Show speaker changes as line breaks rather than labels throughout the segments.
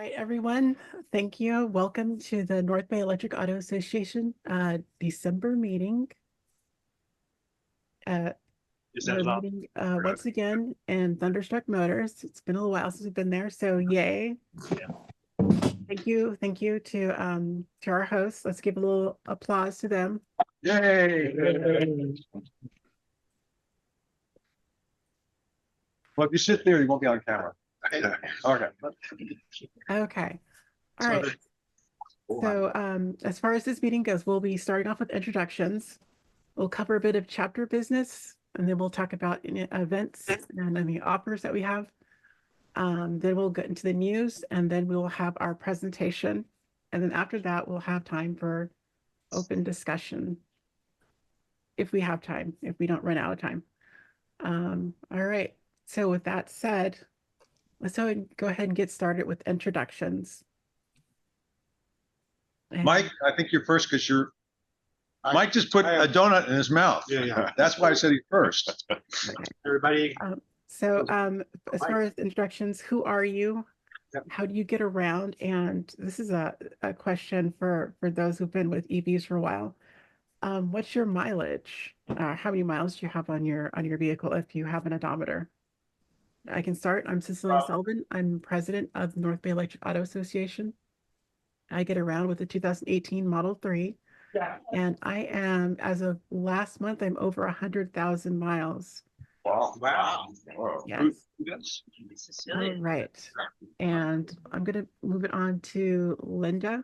right, everyone. Thank you. Welcome to the North Bay Electric Auto Association December meeting. We're meeting once again in Thunderstruck Motors. It's been a little while since we've been there, so yay. Thank you to our hosts. Let's give a little applause to them.
Yay! Well, if you sit there, you won't be on camera. Okay.
Okay. All right. So as far as this meeting goes, we'll be starting off with introductions. We'll cover a bit of chapter business, and then we'll talk about events and any offers that we have. Then we'll get into the news, and then we will have our presentation. And then after that, we'll have time for open discussion. If we have time, if we don't run out of time. All right. So with that said, let's go ahead and get started with introductions.
Mike, I think you're first because Mike just put a donut in his mouth.
Yeah.
That's why I said he first.
Everybody.
As far as introductions, who are you?
Yep.
How do you get around? And this is a question for those who've been with EVs for a while. What's your mileage? How many miles do you have on your vehicle if you have an odometer? I can start. I'm Cecilia Sullivan. I'm president of the North Bay Electric Auto Association. I get around with the 2018 Model 3.
Yeah.
And I am, as of last month, I'm over 100,000 miles.
Wow.
Yes. All right. And I'm going to move it on to Linda.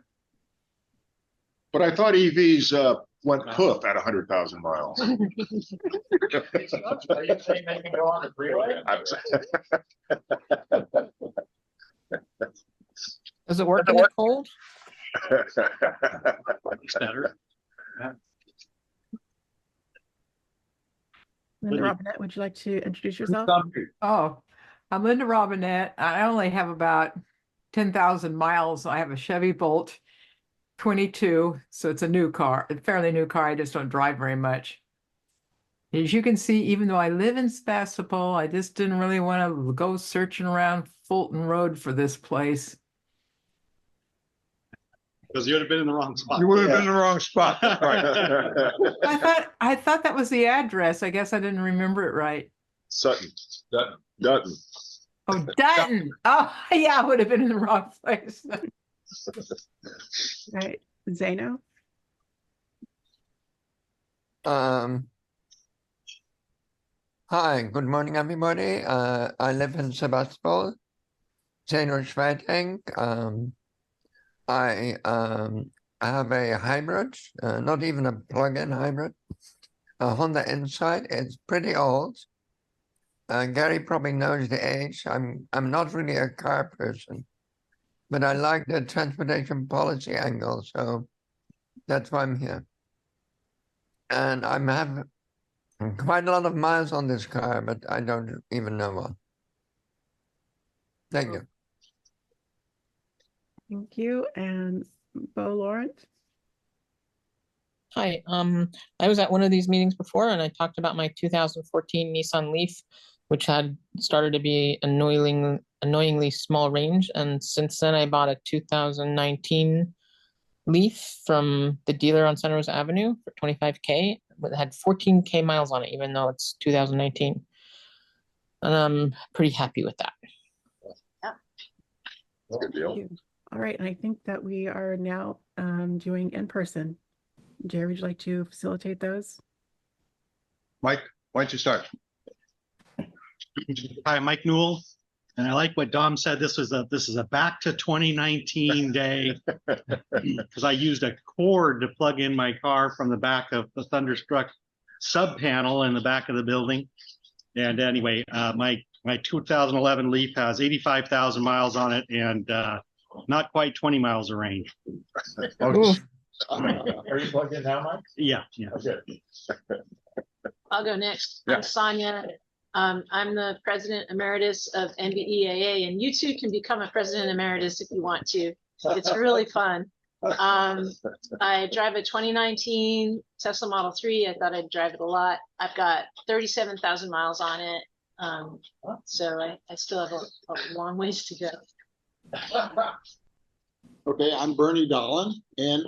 But I thought EVs went poof at 100,000 miles.
Are you saying they can go on the freeway?
Does it work in the cold?
Better.
Linda Robinette, would you like to introduce yourself?
Oh, I'm Linda Robinette. I only have about 10,000 miles. I have a Chevy Bolt 22, so it's a new car, a fairly new car. I just don't drive very much. As you can see, even though I live in Sebastopol, I just didn't really want to go searching around Fulton Road for this place.
Because you would have been in the wrong spot.
You would have been in the wrong spot. Right.
I thought that was the address. I guess I didn't remember it right.
Sutton. Dutton.
Oh, Dutton. Oh, yeah, I would have been in the wrong place.
Right. Zeno?
Hi, good morning, everybody. I live in Sebastopol, Zeno Schweiting. I have a hybrid, not even a plug-in hybrid, a Honda Insight. It's pretty old. Gary probably knows the age. I'm not really a car person, but I like the transportation policy angle, so that's why I'm here. And I have quite a lot of miles on this car, but I don't even know what. Thank you.
Thank you. And Bo Laurent?
Hi, I was at one of these meetings before and I talked about my 2014 Nissan Leaf, which had started to be annoyingly small range. And since then I bought a 2019 Leaf from the dealer on Sunrise Avenue for 25K. It had 14K miles on it, even though it's 2019. And I'm pretty happy with that.
That's a good deal.
All right. And I think that we are now doing in person. Jerry, would you like to facilitate those?
Mike, why don't you start?
Hi, Mike Newell. And I like what Dom said. This is a back to 2019 day because I used a cord to plug in my car from the back of the Thunderstruck sub panel in the back of the building. And anyway, my 2011 Leaf has 85,000 miles on it and not quite 20 miles of range.
Are
you plugged in now, Mike? Yeah.
Okay.
I'll go next.
Yeah.
I'm Sonia. I'm the president emeritus of NBEAA, and you too can become a president emeritus if you want to. It's really fun. I drive a 2019 Tesla Model 3. I thought I'd drive it a lot. I've got 37,000 miles on it. So I still have a long ways to go.
Okay, I'm Bernie Dolan and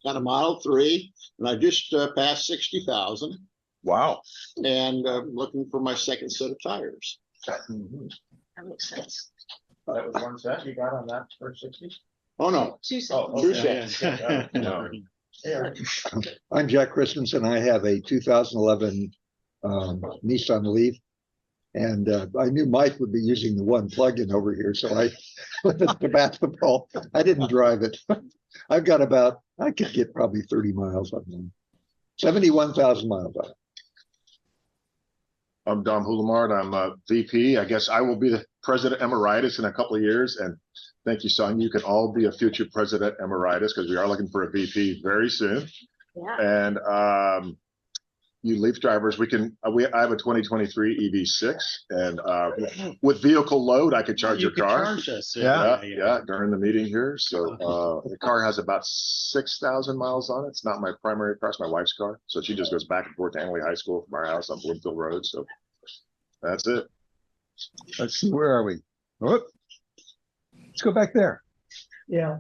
got a Model 3 and I just passed 60,000
Wow.
and looking for my second set of tires.
That makes sense.
That was one set you got on that for 60?
Oh, no.
Two
Oh,
seconds.
Two
okay.
sets.
No. Yeah.
I'm Jack Christensen. I have a 2011 Nissan Leaf. And I knew Mike would be using the one plug-in over here, so I went to basketball. I didn't drive it. I've got I could get probably 30 miles on one. 71,000 miles on it.
I'm Dom Hulamard. I'm a VP. I guess I will be the president emeritus in a couple of years. And thank you, son. You can all be a future president emeritus because we are looking for a VP very soon.
Yeah.
And you Leaf drivers, I have a 2023 EV6, and with vehicle load, I could charge your car.
Charge us.
Yeah, during the meeting here. So the car has about 6,000 miles on it. It's not my primary car; it's my wife's car. So she just goes back and forth to Angley High School from our house on Bloomfield Road. So that's it.
Let's see, where are we? Whoop. Let's go back there.
Yeah.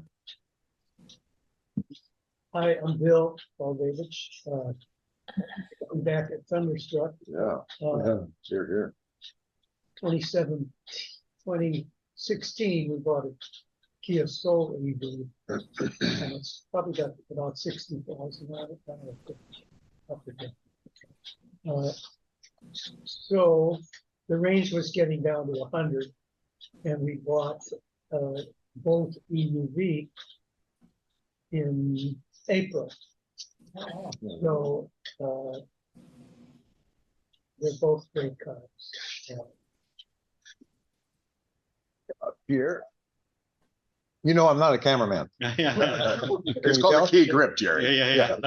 Hi, I'm Bill Davidge. I'm back at Thunderstruck.
Yeah, here.
2016, we bought a Kia Soul EV. And it's probably got about 60,000 on it. So the range was getting down to 100, and we bought both EUV in April. So they're both great cars.
Up here. You know, I'm not a cameraman.
It's called a key grip, Jerry.
Yeah.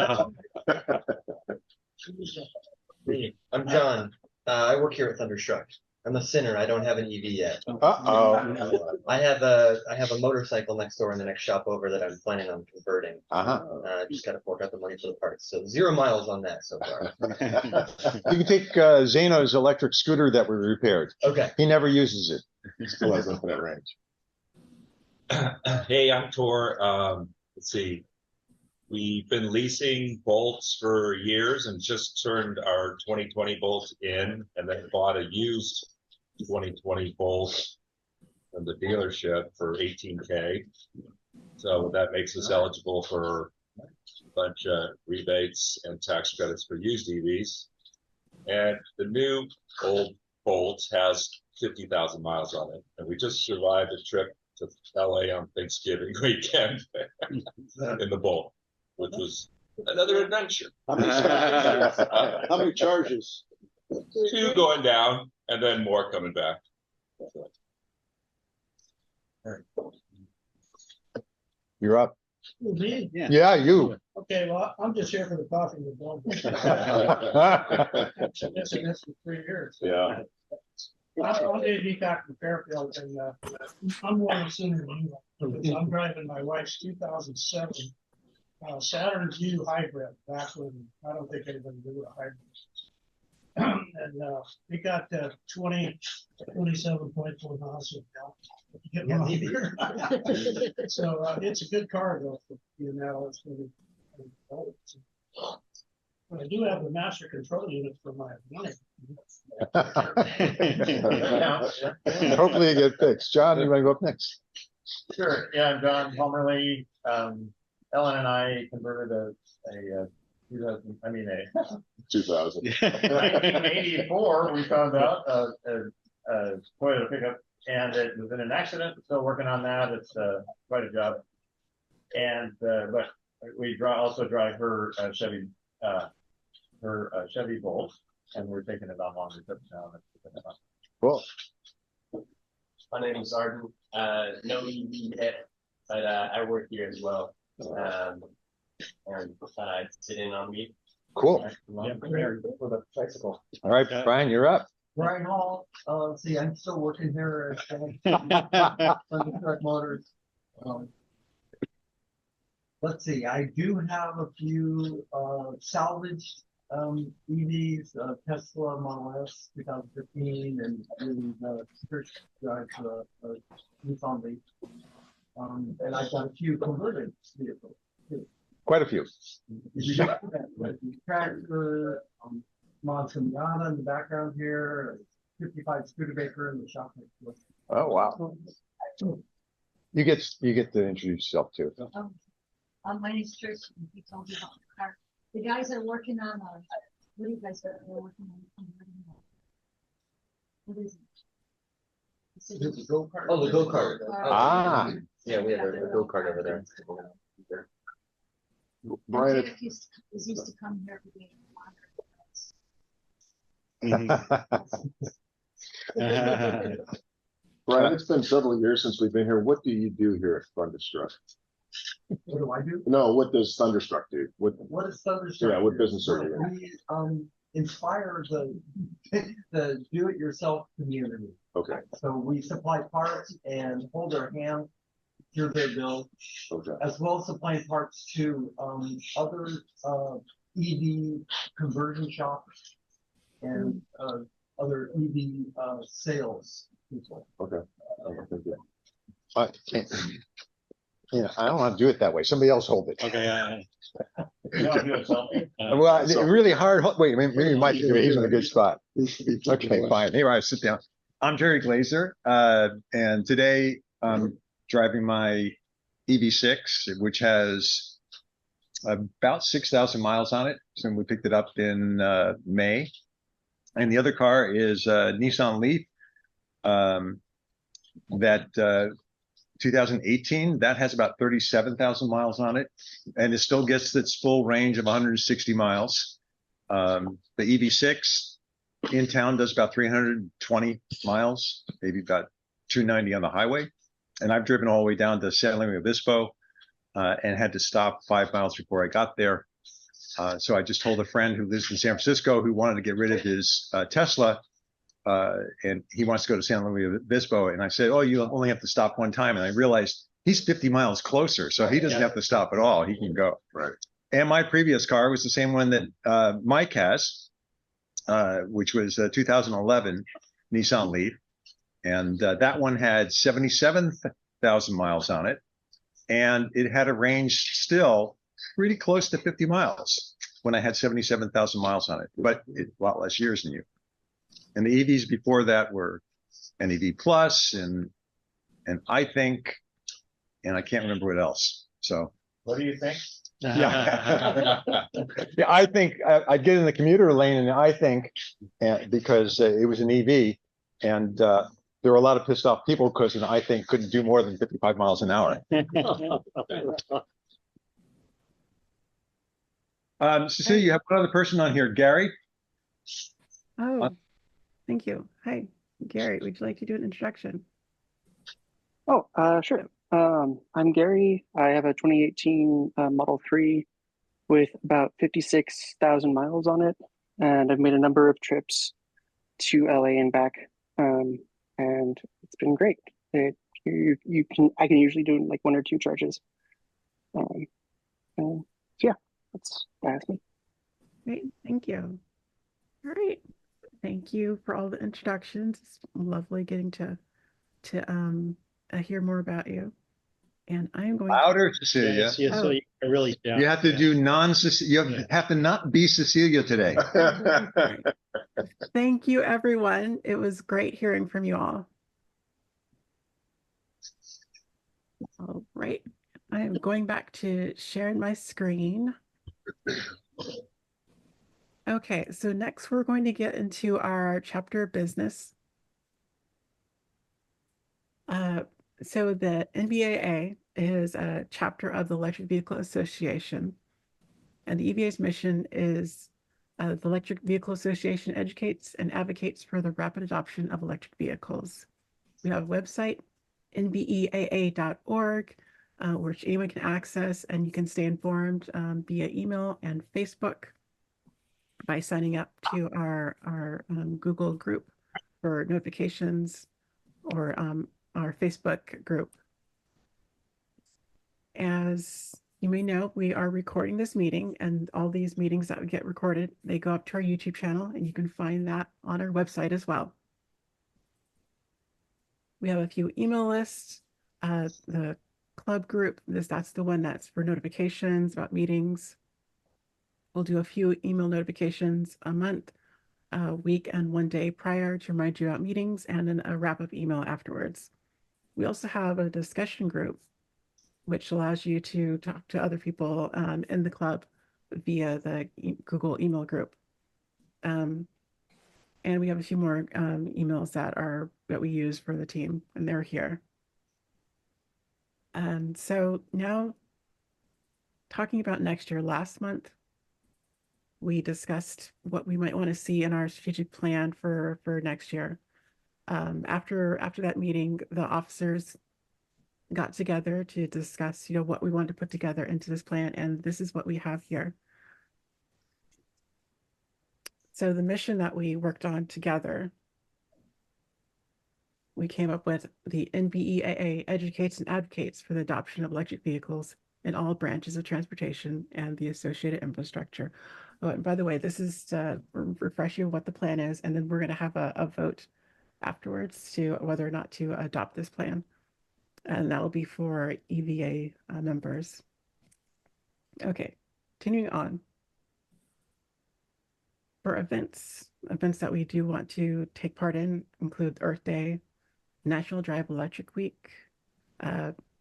I'm John. I work here at Thunderstruck. I'm a sinner. I don't have an EV yet. I have a motorcycle next door in the next shop over that I'm planning on converting. I just got to fork out the money for the parts. So 0 miles on that so far.
You can take Zano's electric scooter that we repaired.
Okay.
He never uses it.
Still has infinite range.
Hey, I'm Tor. Let's see. We've been leasing Bolts for years and just turned our 2020 Bolt in and then bought a used 2020 Bolt from the dealership for $18K. So that makes us eligible for a bunch of rebates and tax credits for used EVs. And the new old Bolt has 50,000 miles on it. And we just survived a trip to LA on Thanksgiving weekend in the Bolt, which was another adventure.
How many charges?
2 going down and then more coming back.
You're up.
Me?
Yeah, you.
Okay, well, I'm just here for the coffee with Bill. This is for 3 years.
Yeah.
I'll be back from Fairfield, and I'm more sooner than you. I'm driving my wife's 2007 Saturn View hybrid. Back when I don't think anybody knew a hybrid. And we got 27.4 miles of gallon. So it's a good car though. It's really, but I do have the master control unit for my money.
Hopefully you get fixed. John, you want to go up next?
Sure. Yeah, I'm John Palmerly. Ellen and I converted a
2000.
1984, we found out a Toyota pickup, and it was in an accident. Still working on that. It's quite a job. And but we also drive her Chevy Bolt, and we're taking it on longer trips now.
Cool.
My name is Arden. No EV yet, but I work here as well. And sit in on me.
Cool.
For the bicycle.
All right, Brian, you're up.
Brian Hall. Let's see, I'm still working here at Thunderstruck Motors. Let's see, I do have a few salvaged EVs, Tesla Model S 2015, and Chris drives Nissan Leaf. And I've got a few converted vehicles too.
Quite a few.
Tractor, Monster Miata in the background here, 55 Studebaker in the shop next door.
Oh, wow. You get to introduce yourself too.
My name's Trish. You told me about the car. The guys are working on, what do you guys are working on? What is it?
The go-kart. Oh, the go-kart.
Ah.
Yeah, we have a go-kart over there.
Brian,
Jeff used to come here to be
Brian, it's been several years since we've been here. What do you do here at Thunderstruck?
What do I do?
No, what does Thunderstruck do?
What is Thunderstruck?
Yeah, what business are you in?
We inspire the do-it-yourself community.
Okay.
So we supply parts and hold their hand through their bill,
Okay.
as well as supplying parts to other EV conversion shops and other EV sales people.
Okay. Thank you. Yeah, I don't want to do it that way. Somebody else hold it.
Okay.
Well, really hard. Wait, maybe Mike, he's in a good spot. Okay, fine. Here, I sit down. I'm Terry Glazer, and today I'm driving my EV6, which has about 6,000 miles on it. So we picked it up in May. And the other car is a Nissan Leaf that 2018, that has about 37,000 miles on it, and it still gets its full range of 160 miles. The EV6 in town does about 320 miles, maybe about 290 on the highway. And I've driven all the way down to San Luis Obispo and had to stop 5 miles before I got there. So I just told a friend who lives in San Francisco who wanted to get rid of his Tesla, and he wants to go to San Luis Obispo. And I said, oh, you only have to stop one time. And I realized he's 50 miles closer, so he doesn't have to stop at all. He can go. Right. And my previous car was the same one that Mike has, which was a 2011 Nissan Leaf. And that one had 77,000 miles on it. And it had a range still pretty close to 50 miles when I had 77,000 miles on it, but a lot less years than you. And the EVs before that were NEV Plus and I think, and I can't remember what else. So
What do you think?
yeah, yeah. I think I'd get in the commuter lane, and I think because it was an EV, and there were a lot of pissed off people because I think couldn't do more than 55 miles an hour. Cecilia, you have one other person on here, Gary.
Oh, thank you. Hi, Gary. Would you like to do an introduction?
Oh, sure. I'm Gary. I have a 2018 Model 3 with about 56,000 miles on it, and I've made a number of trips to LA and back, and it's been great. I can usually do like 1 or 2 charges. So yeah, that's me.
Great, thank you. All right, thank you for all the introductions. It's lovely getting to hear more about you. And I am going
louder, Cecilia.
Yes, so you really
You have to do you have to not be Cecilia today.
Thank you, everyone. It was great hearing from you all. All right, I am going back to sharing my screen. Okay, so next we're going to get into our chapter of business. So the NBEAA is a chapter of the Electric Vehicle Association, and the EVA's mission is the Electric Vehicle Association educates and advocates for the rapid adoption of electric vehicles. We have a website, nbeaa.org, which anyone can access, and you can stay informed via email and Facebook by signing up to our Google group for notifications, or our Facebook group. As You may know we are recording this meeting, and all these meetings that get recorded, they go up to our YouTube channel, and you can find that on our website as well. We have a few email lists. The club group, that's the one that's for notifications about meetings. We'll do a few email notifications a month, a week, and 1 day prior to remind you about meetings, and then a wrap-up email afterwards. We also have a discussion group, which allows you to talk to other people in the club via the Google email group. And we have a few more emails that we use for the team, and they're here. And so now, talking about next year, last month, we discussed what we might want to see in our strategic plan for next year. After that meeting, the officers got together to discuss, what we want to put together into this plan, and this is what we have here. So the mission that we worked on together, we came up with the NBEAA educates and advocates for the adoption of electric vehicles in all branches of transportation and the associated infrastructure. Oh, and by the way, this is to refresh you what the plan is, and then we're going to have a vote afterwards to whether or not to adopt this plan. And that will be for EVA members. Okay, continuing on. For events that we do want to take part in include Earth Day, National Drive Electric Week,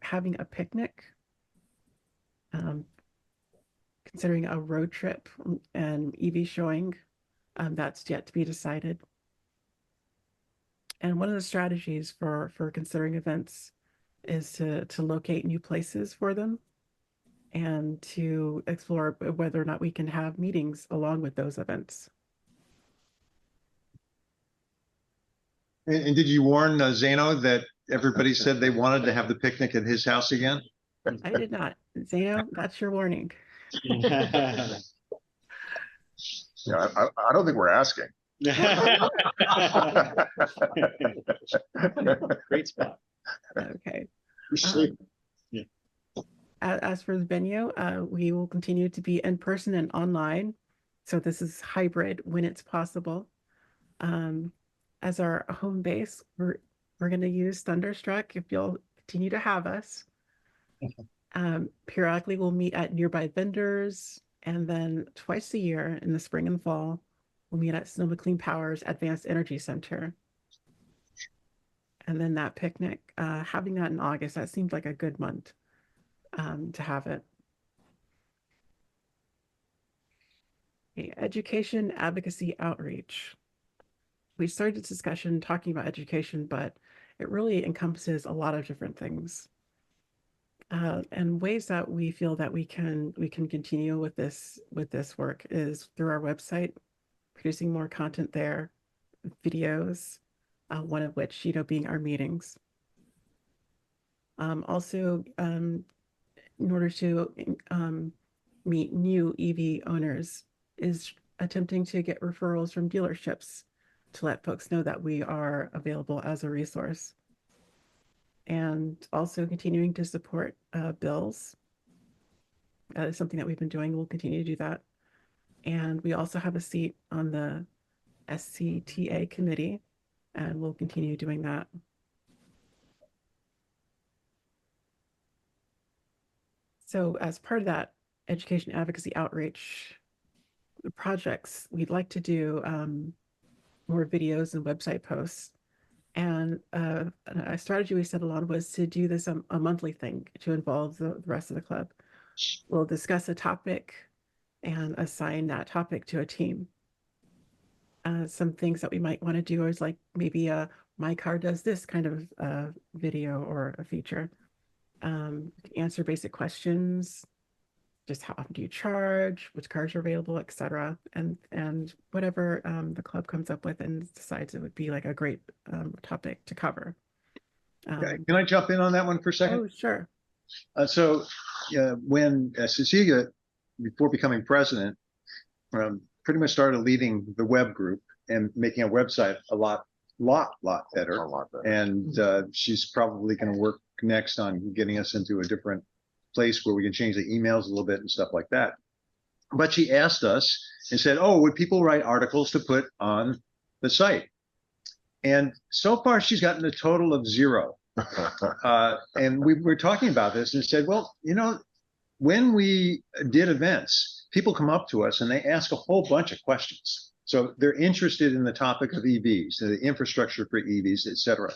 having a picnic, considering a road trip and EV showing, that's yet to be decided. And one of the strategies for considering events is to locate new places for them and to explore whether or not we can have meetings along with those events.
And did you warn Zeno that everybody said they wanted to have the picnic at his house again?
I did not. Zeno, that's your warning.
Yeah, I don't think we're asking.
Great spot.
Okay.
Yeah.
As for the venue, we will continue to be in person and online. So this is hybrid when it's possible. As our home base, we're going to use Thunderstruck if you'll continue to have us. Periodically, we'll meet at nearby vendors, and then twice a year in the spring and fall, we'll meet at Sonoma Clean Power's Advanced Energy Center. And then that picnic, having that in August, that seemed like a good month to have it. Okay, education, advocacy, outreach. We started this discussion talking about education, but it really encompasses a lot of different things. And ways that we feel that we can continue with this work is through our website, producing more content there, videos, one of which being our meetings. Also, in order to meet new EV owners, is attempting to get referrals from dealerships to let folks know that we are available as a resource. And also continuing to support bills. That is something that we've been doing. We'll continue to do that. And we also have a seat on the SCTA committee, and we'll continue doing that. So as part of that education advocacy outreach projects, we'd like to do more videos and website posts. And a strategy we settled on was to do this a monthly thing to involve the rest of the club. We'll discuss a topic and assign that topic to a team. Some things that we might want to do is like maybe my car does this kind of video or a feature. Answer basic questions, just how often do you charge, which cars are available, etc. And whatever the club comes up with and decides it would be like a great topic to cover.
Can I jump in on that one for a second?
Oh, sure.
So when Cecilia, before becoming president, pretty much started leading the web group and making a website a lot better. And she's probably going to work next on getting us into a different place where we can change the emails a little bit and stuff like that. But she asked us and said, oh, would people write articles to put on the site? And so far, she's gotten a total of 0. And we were talking about this and said, well, you know, when we did events, people come up to us and they ask a whole bunch of questions. So they're interested in the topic of EVs, the infrastructure for EVs, et cetera.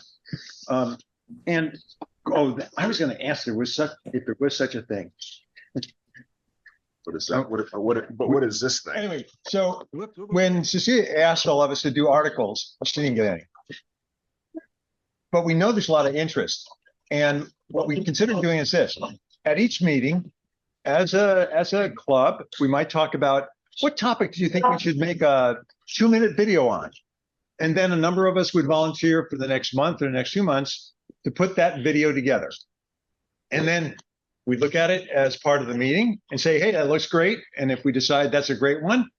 And I was going to ask if there was such a thing.
What is that? What is this thing?
Anyway, so when Cecilia asked all of us to do articles, she didn't get any. But we know there's a lot of interest. And what we considered doing is this. At each meeting, as a club, we might talk about what topic do you think we should make a 2-minute video on? And then a number of us would volunteer for the next month or the next 2 months to put that video together. And then we look at it as part of the meeting and say, hey, that looks great. And if we decide that's a great one,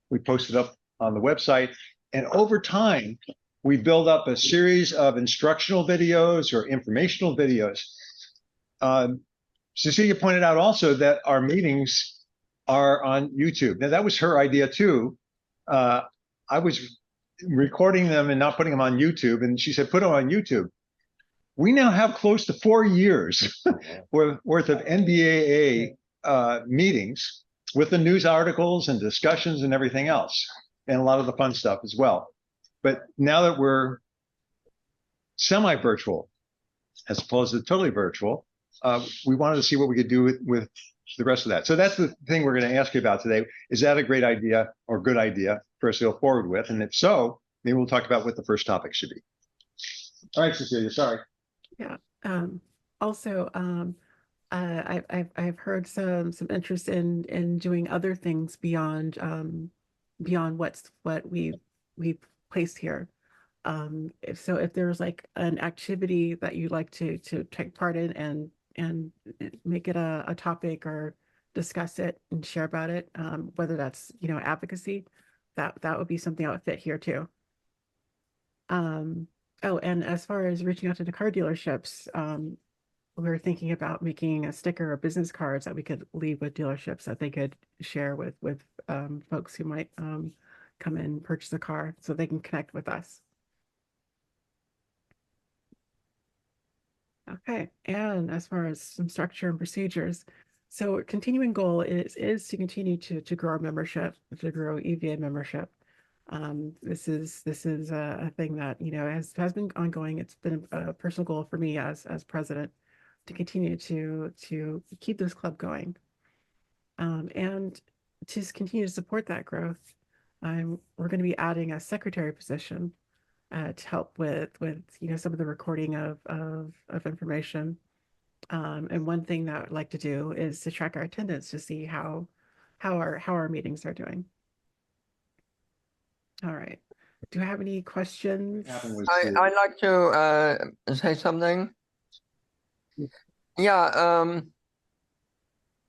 we post it up on the website. And over time, we build up a series of instructional videos or informational videos. Cecilia pointed out also that our meetings are on YouTube. Now, that was her idea too. I was recording them and not putting them on YouTube. And she said, put them on YouTube. We now have close to 4 years worth of NBEAA meetings with the news articles and discussions and everything else, and a lot of the fun stuff as well. But now that we're semi-virtual, as opposed to totally virtual, we wanted to see what we could do with the rest of that. So that's the thing we're going to ask you about today. Is that a great idea or good idea for us to go forward with? And if so, maybe we'll talk about what the first topic should be. All right, Cecilia, sorry.
Yeah. Also, I've heard some interest in doing other things beyond what we placed here. If there's like an activity that you'd like to take part in and make it a topic or discuss it and share about it, whether that's advocacy, that would be something that would fit here too. Oh, and as far as reaching out to the car dealerships, we're thinking about making a sticker or business cards that we could leave with dealerships that they could share with folks who might come in and purchase a car so they can connect with us. Okay, and as far as some structure and procedures, so a continuing goal is to continue to grow our membership, to grow EVA membership. This is a thing that has been ongoing. It's been a personal goal for me as president to continue to keep this club going, and to continue to support that growth. We're going to be adding a secretary position to help with some of the recording of information. And one thing that I'd like to do is to track our attendance to see how our meetings are doing. All right. Do you have any questions?
I'd like to say something. Yeah.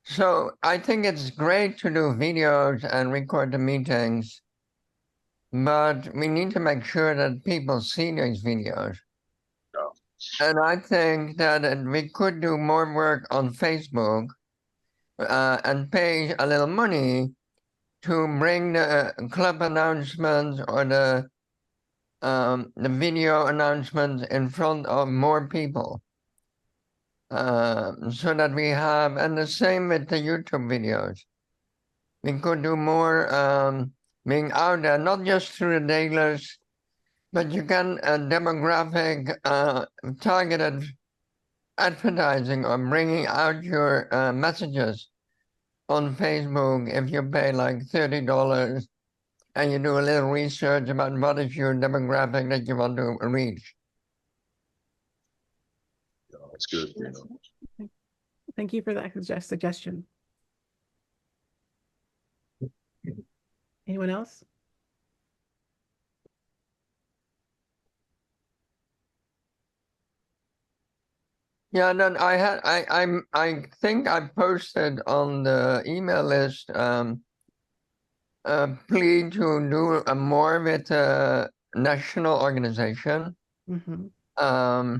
So I think it's great to do videos and record the meetings, but we need to make sure that people see these videos. And I think that we could do more work on Facebook and pay a little money to bring the club announcements or the video announcements in front of more people. So that we have, and the same with the YouTube videos. We could do more being out there, not just through the dealers, but you can demographic targeted advertising or bringing out your messages on Facebook if you pay like $30 and you do a little research about what is your demographic that you want to reach.
That's good.
Thank you for that suggestion. Anyone else?
Yeah, then I think I posted on the email list a plea to do more with a national organization.
Mm-hmm.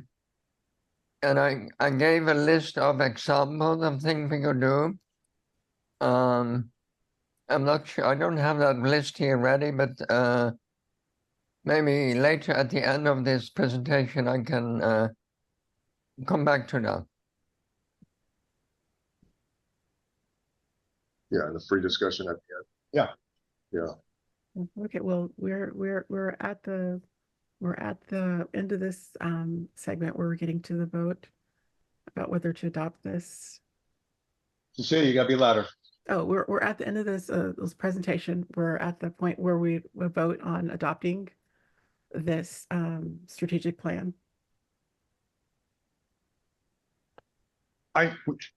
and I gave a list of examples of things we could do. I'm not sure, I don't have that list here ready, but maybe later at the end of this presentation, I can come back to that.
Yeah, the free discussion at the end.
Yeah.
Yeah.
Okay, well, we're at the end of this segment where we're getting to the vote about whether to adopt this.
Cecilia, you gotta be louder.
Oh, we're at the end of this presentation. We're at the point where we will vote on adopting this strategic plan.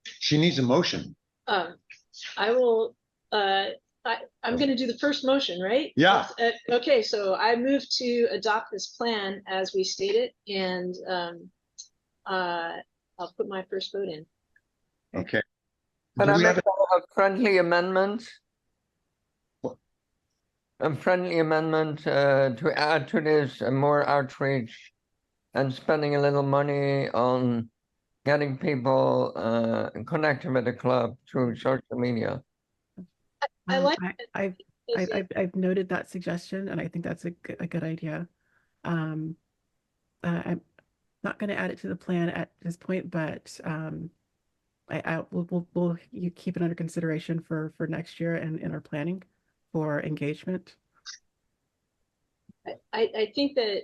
She needs a motion.
I will, I'm going to do the first motion, right?
Yeah.
Okay, so I move to adopt this plan as we stated, and I'll put my first vote in.
Okay.
Can I make a friendly amendment? A friendly amendment to add to this more outreach and spending a little money on getting people connected with the club through social media.
I like
I've noted that suggestion, and I think that's a good idea. I'm not going to add it to the plan at this point, but we'll you keep it under consideration for next year and in our planning for engagement.
I think that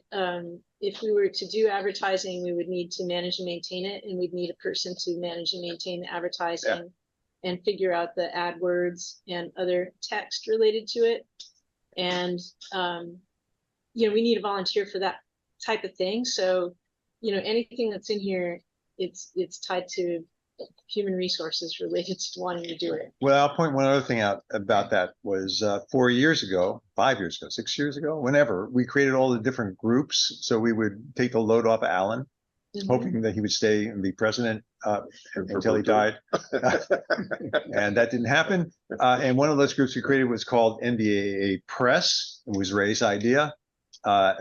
if we were to do advertising, we would need to manage and maintain it, and we'd need a person to manage and maintain the advertising and figure out the AdWords and other text related to it. And, you know, we need a volunteer for that type of thing. So, you know, anything that's in here, it's tied to human resources related to wanting to do it.
Well, I'll point one other thing out about that was 4 years ago, 5 years ago, 6 years ago, whenever we created all the different groups. So we would take the load off Alan, hoping that he would stay and be president until he died. And that didn't happen. And one of those groups we created was called NBEAA Press. It was Ray's idea.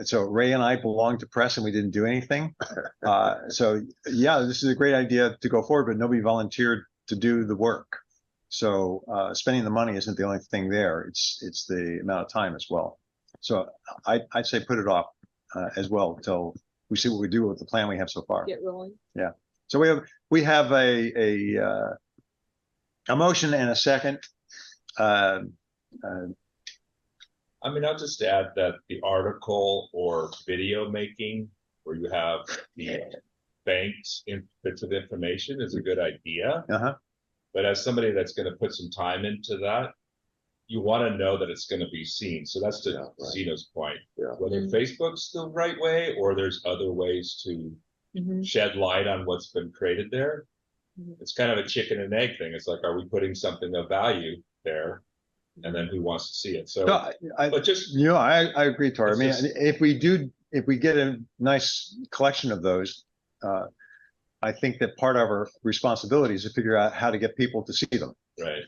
So Ray and I belonged to press and we didn't do anything. So yeah, this is a great idea to go forward, but nobody volunteered to do the work. So spending the money isn't the only thing there. It's the amount of time as well. So I'd say put it off as well until we see what we do with the plan we have so far.
Get rolling.
Yeah. So we have a motion and a second.
I mean, I'll just add that the article or video making where you have the banked bits of information is a good idea. But as somebody that's going to put some time into that, you want to know that it's going to be seen. So that's to Zeno's point. Whether Facebook's the right way or there's other ways to shed light on what's been created there. It's kind of a chicken and egg thing. It's like, are we putting something of value there? And then who wants to see it? So, but just,
you know, I agree, Tori. I mean, if we get a nice collection of those, I think that part of our responsibility is to figure out how to get people to see them.
Right.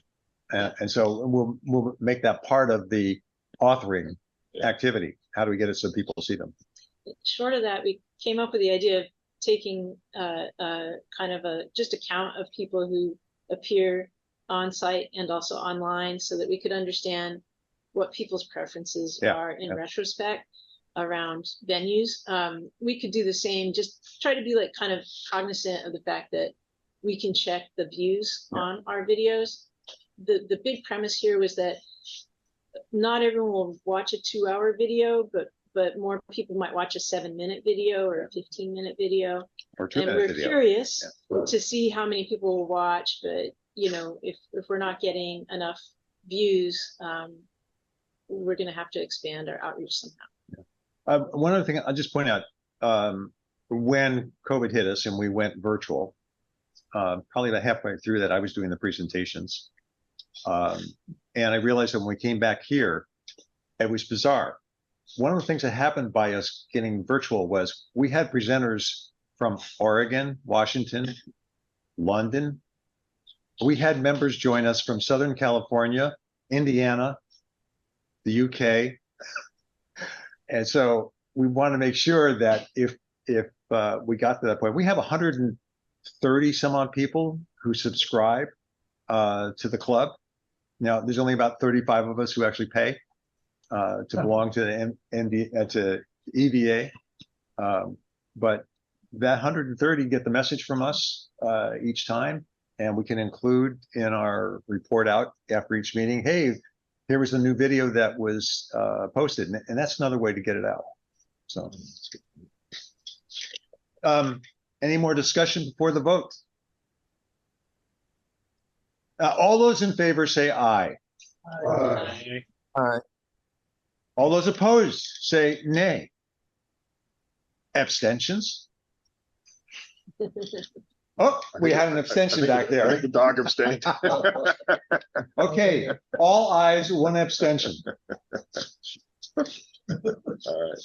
And so we'll make that part of the authoring activity. How do we get it so people see them?
Short of that, we came up with the idea of taking kind of just a count of people who appear on site and also online so that we could understand what people's preferences are in retrospect around venues. We could do the same, just try to be like kind of cognizant of the fact that we can check the views on our videos. The big premise here was that not everyone will watch a 2-hour video, but more people might watch a 7-minute video or a 15-minute video.
Or 2-minute
we're
video.
Curious to see how many people will watch, but you know, if we're not getting enough views, we're going to have to expand our outreach somehow.
One other thing I'll just point out, when COVID hit us and we went virtual, probably about halfway through that, I was doing the presentations. And I realized that when we came back here, it was bizarre. One of the things that happened by us getting virtual was we had presenters from Oregon, Washington, London. We had members join us from Southern California, Indiana, the UK. And so we want to make sure that if we got to that point, we have 30 some odd people who subscribe to the club. Now, there's only about 35 of us who actually pay to belong to the to EVA. But that 130 get the message from us each time, and we can include in our report out after each meeting, hey, here was the new video that was posted, and that's another way to get it out. So, any more discussion before the vote? All those in favor say aye.
Aye.
Aye.
All those opposed say nay. Abstentions? Oh, we had an abstention back
I
there.
think the dog abstained.
Okay, all ayes, one abstention.
All right.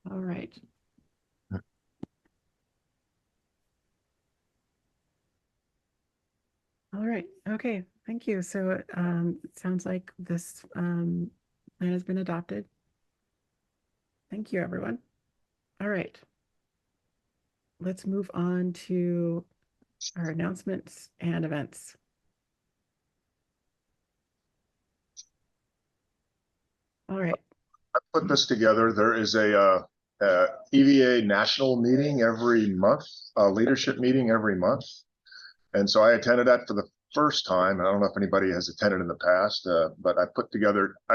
All right. All right. Okay. Thank you. So it sounds like this plan has been adopted. Thank you, everyone. All right. Let's move on to our announcements and events. All right.
I put this together. There is a EVA national meeting every month, a leadership meeting every month. And so I attended that for the first time. I don't know if anybody has attended in the past, but I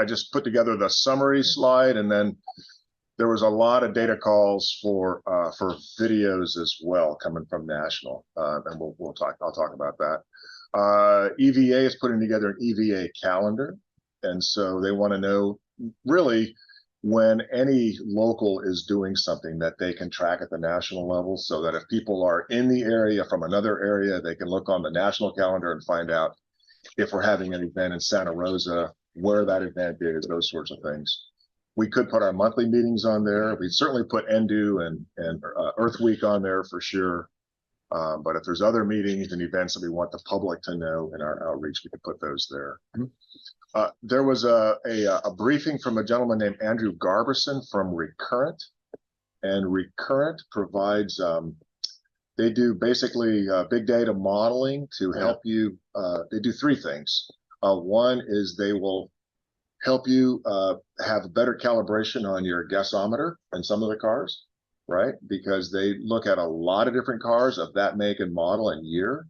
just put together the summary slide, and then there was a lot of data calls for videos as well coming from national, and I'll talk about that. EVA is putting together an EVA calendar, and so they want to know really when any local is doing something that they can track at the national level, so that if people are in the area from another area, they can look on the national calendar and find out if we're having an event in Santa Rosa, where that event is, those sorts of things. We could put our monthly meetings on there. We certainly put NDU and Earth Week on there for sure. But if there's other meetings and events that we want the public to know in our outreach, we could put those there. There was a briefing from a gentleman named Andrew Garberson from Recurrent, and Recurrent provides, they do basically big data modeling to help you. They do three things. One is they will help you have better calibration on your gasometer in some of the cars, right? Because they look at a lot of different cars of that make and model and year.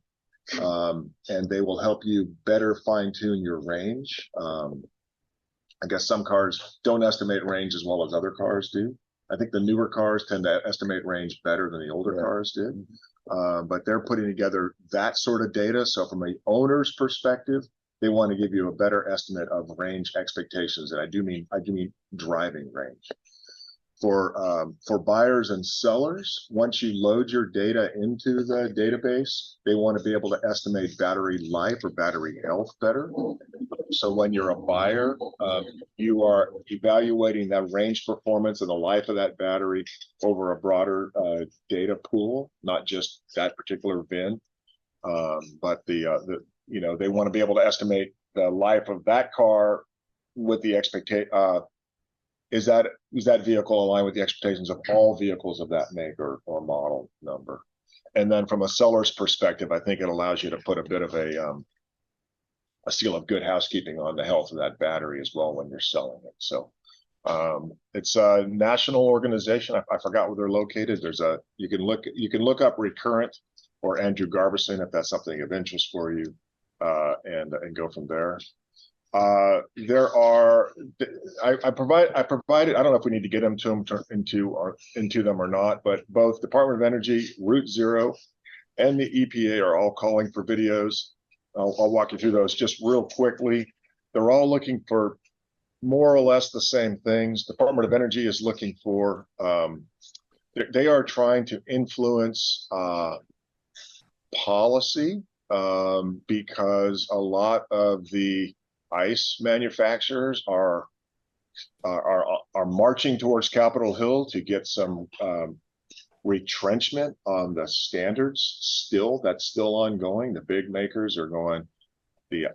And they will help you better fine tune your range. I guess some cars don't estimate range as well as other cars do. I think the newer cars tend to estimate range better than the older cars did. But they're putting together that sort of data. So from an owner's perspective, they want to give you a better estimate of range expectations. And I do mean driving range. For buyers and sellers, once you load your data into the database, they want to be able to estimate battery life or battery health better. So when you're a buyer, you are evaluating that range performance and the life of that battery over a broader data pool, not just that particular VIN, but they want to be able to estimate the life of that car with the expectation. Is that vehicle aligned with the expectations of all vehicles of that make or model number? And then from a seller's perspective, I think it allows you to put a bit of a seal of good housekeeping on the health of that battery as well when you're selling it. So it's a national organization. I forgot where they're located. You can look up Recurrent or Andrew Garberson if that's something of interest for you, and go from there. I provided, I don't know if we need to get into them or not, but both Department of Energy, Route Zero, and the EPA are all calling for videos. I'll walk you through those just real quickly. They're all looking for more or less the same things. Department of Energy is looking for, they are trying to influence policy because a lot of the ICE manufacturers are marching towards Capitol Hill to get some retrenchment on the standards. That's still ongoing. The big makers are going, we're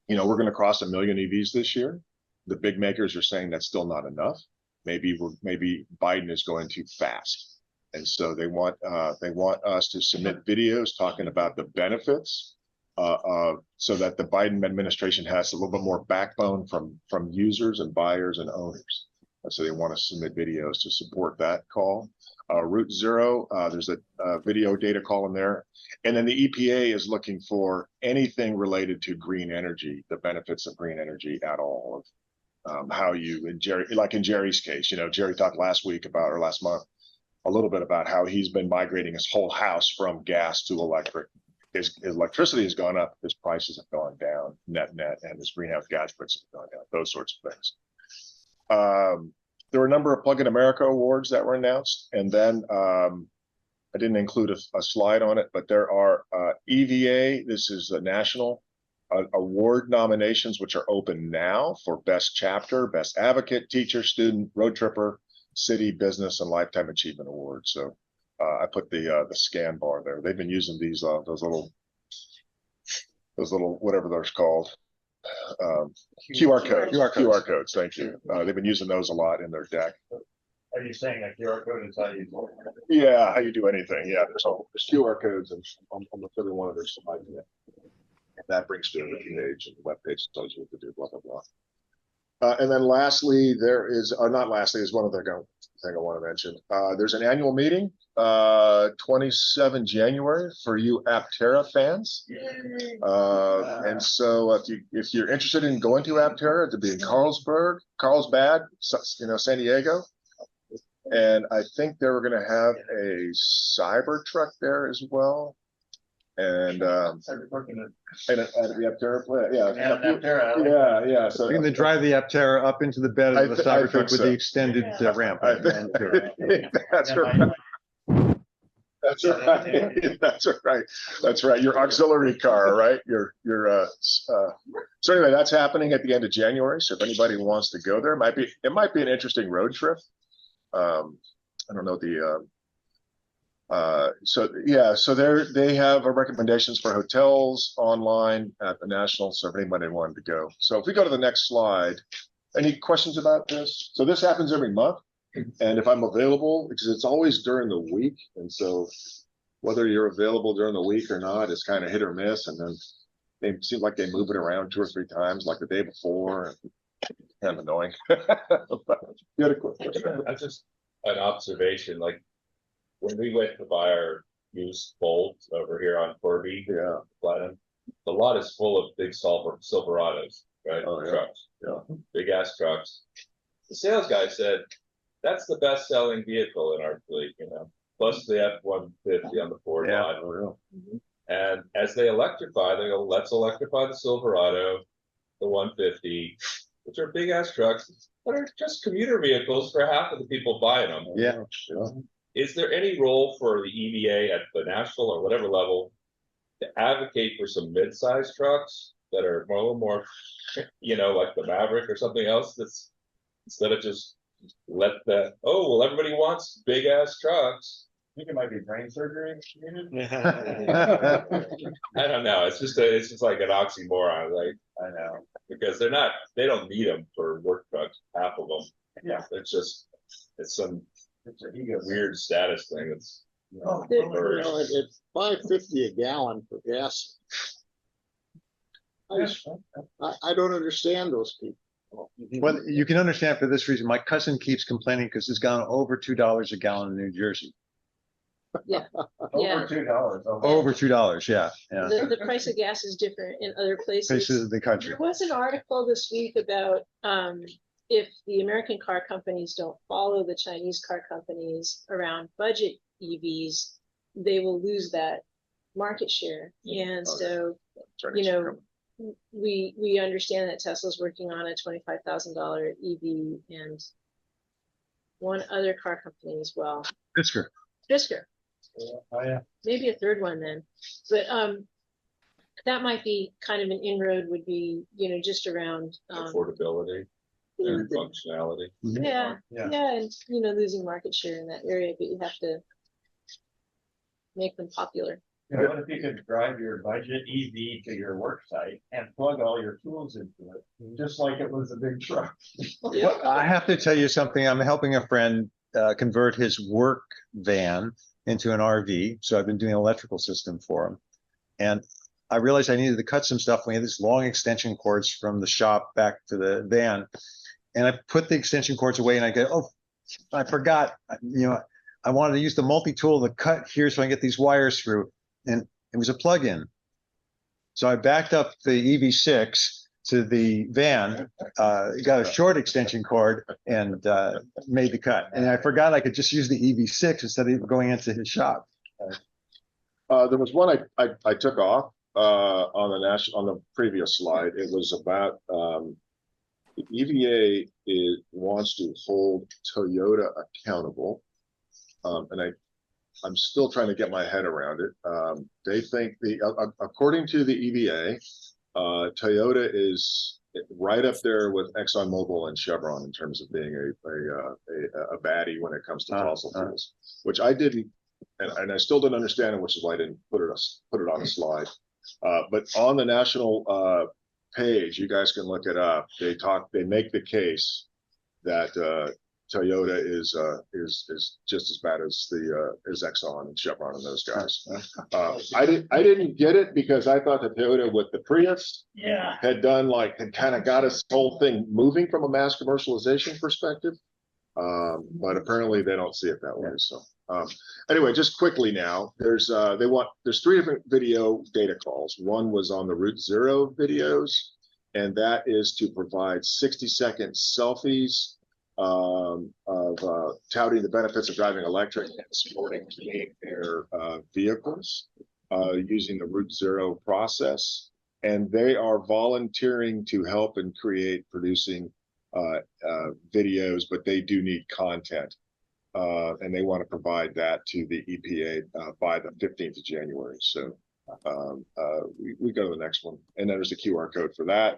going to cross 1 million EVs this year. The big makers are saying that's still not enough. maybe Biden is going too fast. And so they want us to submit videos talking about the benefits, so that the Biden administration has a little bit more backbone from users and buyers and owners. So they want to submit videos to support that call. Route Zero, there's a video data call in there. And then the EPA is looking for anything related to green energy, the benefits of green energy at all. How you, in Jerry's case, Jerry talked last month, a little bit about how he's been migrating his whole house from gas to electric. His electricity has gone up, his prices have gone down, net, and his greenhouse gas prices have gone down, those sorts of things. There were a number of Plug-in America awards that were announced, and then I didn't include a slide on it, but there are EVA, this is the national award nominations, which are open now for Best Chapter, Best Advocate, Teacher, Student, Road Tripper, City, Business, and Lifetime Achievement Awards. So I put the scan bar there. They've been using these those little whatever they're called. QR codes. Thank you. They've been using those a lot in their deck.
Are you saying a QR code is how you do it?
Yeah, how you do anything. Yeah, there's QR codes and almost every one of their slides. That brings to the page, and the web page tells you what to do, blah, blah, blah. And then lastly, there is, not lastly, is one other thing I want to mention. There's an annual meeting, 27 January for you Aptera fans. And so if you're interested in going to Aptera, to be in Carlsbad, San Diego. And I think they were going to have a Cybertruck there as well. And at the Aptera plant, yeah. So
you're going to drive the Aptera up into the bed of the Cybertruck with the extended ramp.
That's right. That's right. Your auxiliary car, right? So anyway, that's happening at the end of January. So if anybody wants to go there, it might be an interesting road trip. I don't know so they have recommendations for hotels online at the National. So if anybody wanted to go. So if we go to the next slide, any questions about this? So this happens every month. And if I'm available, because it's always during the week. And so whether you're available during the week or not is kind of hit or miss. And then they seem like they move it around 2 or 3 times, like the day before. Kind of annoying. But you had a quick question.
That's just an observation. Like when we went to buy our used Bolt over here on Corby, Platinum, the lot is full of big Silverados, right? Trucks, big ass trucks. The sales guy said, that's the best selling vehicle in our fleet, plus the F-150 on the Ford line. And as they electrify, they go, let's electrify the Silverado, the 150, which are big ass trucks, but are just commuter vehicles for half of the people buying them.
Yeah.
Is there any role for the EVA at the national or whatever level to advocate for some mid-sized trucks that are a little more, like the Maverick or something else, that's instead of just everybody wants big ass trucks.
I think it might be brain surgery.
I don't know. It's just like an oxymoron. Like I know, because they don't need them for work trucks. Half of them. Yeah. It's a weird status thing. It's
it's $5.50 a gallon for gas. I don't understand those people.
Well, you can understand for this reason. My cousin keeps complaining because it's gone over $2 a gallon in New Jersey.
Yeah.
Over $2.
Over $2, yeah.
The price of gas is different in other places
of the country.
There was an article this week about if the American car companies don't follow the Chinese car companies around budget EVs, they will lose that market share. And so, we understand that Tesla's working on a $25,000 EV and one other car company as well.
Fisker.
Maybe a third one then, but that might be kind of an inroad. Would be just around
affordability and functionality.
Yeah, and losing market share in that area, but you have to make them popular.
What if you could drive your budget EV to your work site and plug all your tools into it, just like it was a big truck?
Well, I have to tell you something. I'm helping a friend convert his work van into an RV. So I've been doing an electrical system for him. And I realized I needed to cut some stuff. We had these long extension cords from the shop back to the van. And I put the extension cords away and I go, oh, I forgot, I wanted to use the multi-tool to cut here so I can get these wires through. And it was a plug-in. So I backed up the EV6 to the van, got a short extension cord and made the cut. And I forgot I could just use the EV6 instead of going into his shop.
There was one I took off on the previous slide. It was about the EVA wants to hold Toyota accountable, and I'm still trying to get my head around it. They think according to the EVA, Toyota is right up there with ExxonMobil and Chevron in terms of being a baddie when it comes to fossil fuels, which I didn't, and I still didn't understand it, which is why I didn't put it on a slide. But on the national page, you guys can look it up. They make the case that Toyota is just as bad as Exxon and Chevron and those guys. I didn't get it because I thought that Toyota with the Prius had kind of got us whole thing moving from a mass commercialization perspective. But apparently they don't see it that way. So anyway, just quickly now, there's 3 different video data calls. One was on the Route Zero videos, and that is to provide 60-second selfies of touting the benefits of driving electric and supporting clean air vehicles using the Route Zero process. And they are volunteering to help and producing videos, but they do need content. And they want to provide that to the EPA by the 15th of January. So we go to the next one. And there's the QR code for that.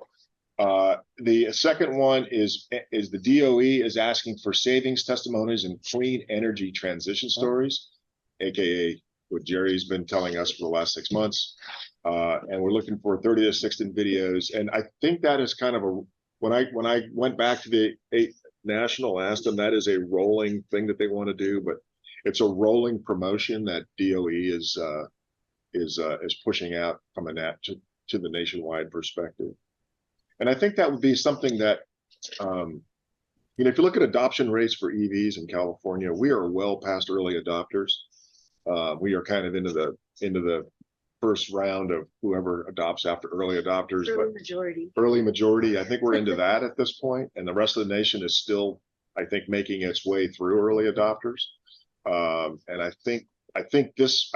The second one is the DOE is asking for savings testimonies and clean energy transition stories, AKA what Jerry's been telling us for the last 6 months. And we're looking for 30 to 60 videos. And I think that is kind of when I went back to the 8th National, asked them, that is a rolling thing that they want to do, but it's a rolling promotion that DOE is pushing out from to the nationwide perspective. And I think that would be something that, if you look at adoption rates for EVs in California, we are well past early adopters. We are kind of into the first round of whoever adopts after early adopters. Early majority. I think we're into that at this point, and the rest of the nation is still, I think, making its way through early adopters. And I think this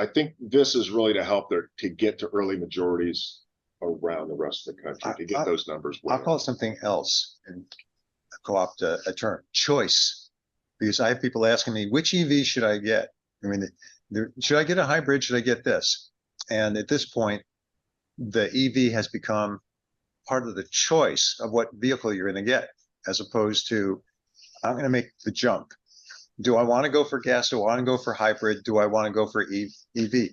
is really to help to get to early majorities around the rest of the country to get those numbers.
I'll call it something else and co-opt a term, choice, because I have people asking me, which EV should I get? I mean, should I get a hybrid? Should I get this? And at this point, the EV has become part of the choice of what vehicle you're going to get, as opposed to, I'm going to make the jump. Do I want to go for gas? Do I want to go for hybrid? Do I want to go for EV?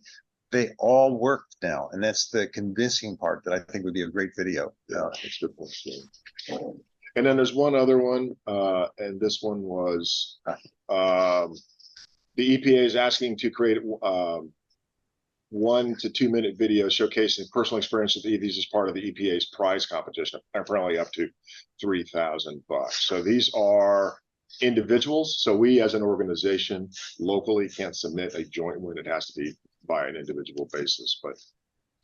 They all work now, and that's the convincing part that I think would be a great video.
That's a good point. And then there's one other one, and this one was the EPA is asking to create 1 to 2 minute video showcasing personal experience with EVs as part of the EPA's prize competition, apparently up to $3,000. So these are individuals. So we as an organization locally can't submit a joint win. It has to be by an individual basis. But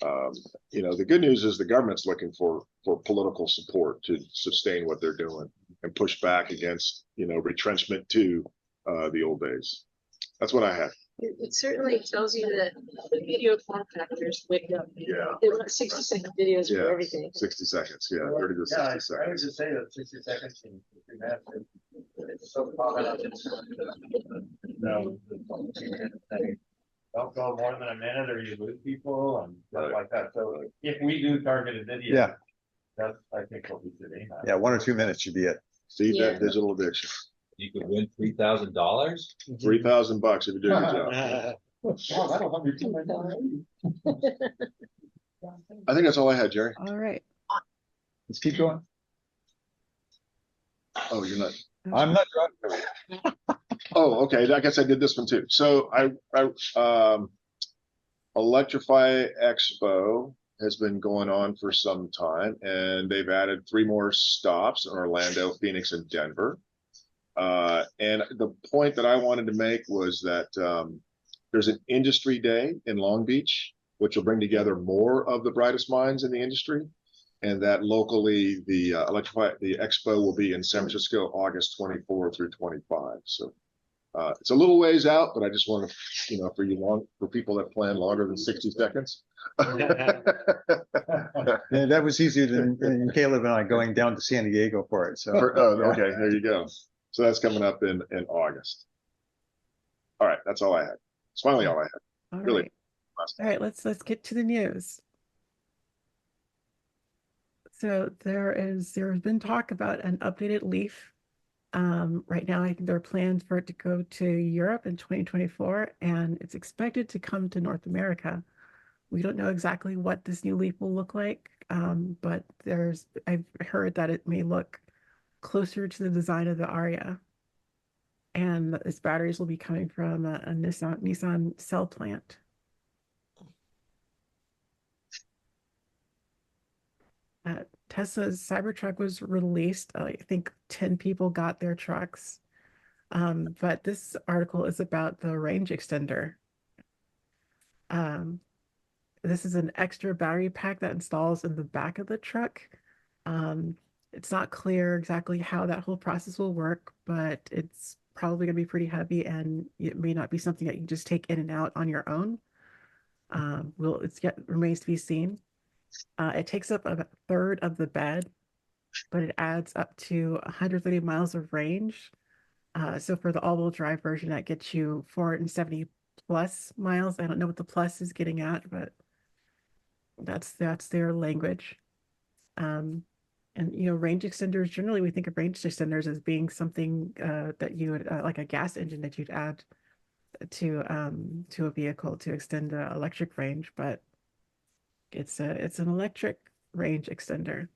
the good news is the government's looking for political support to sustain what they're doing and push back against retrenchment to the old days. That's what I had.
It certainly tells you that the video form factors wake up.
Yeah.
They want 60-second videos for everything.
60 seconds. Yeah, 30 to 60 seconds.
I would just say that 60 seconds is massive. It's so common. Don't go more than a minute or you lose people and stuff like that. So if we do targeted video, that's, I think, what we should aim at.
Yeah, 1 or 2 minutes should be it.
See that digital addiction.
You could win $3,000.
$3,000 if you do your job. I think that's all I had, Jerry.
All right.
Let's keep going.
Oh, you're not.
I'm not driving.
Oh, okay. I guess I did this one too. So Electrify Expo has been going on for some time, and they've added 3 more stops in Orlando, Phoenix, and Denver. And the point that I wanted to make was that there's an industry day in Long Beach, which will bring together more of the brightest minds in the industry. And that locally, the expo will be in San Francisco, August 24 through 25. So it's a little ways out, but I just want to, for people that plan longer than 60 seconds.
Yeah, that was easier than Caleb and I going down to San Diego for it. So
okay, there you go. So that's coming up in August. All right, that's all I had. It's finally all I had.
All
Really.
right. All right, let's get to the news. So there's been talk about an updated Leaf. Right now, I think there are plans for it to go to Europe in 2024, and it's expected to come to North America. We don't know exactly what this new Leaf will look like, but I've heard that it may look closer to the design of the Aria, and its batteries will be coming from a Nissan cell plant. Tesla's Cybertruck was released. I think 10 people got their trucks. But this article is about the range extender. This is an extra battery pack that installs in the back of the truck. It's not clear exactly how that whole process will work, but it's probably going to be pretty heavy, and it may not be something that you just take in and out on your own. It remains to be seen. It takes up a third of the bed, but it adds up to 130 miles of range. So for the all-wheel drive version, that gets you 470 plus miles. I don't know what the plus is getting at, but that's their language. And range extenders, generally we think of range extenders as being something that you would like a gas engine that you'd add to a vehicle to extend the electric range, but it's an electric range extender.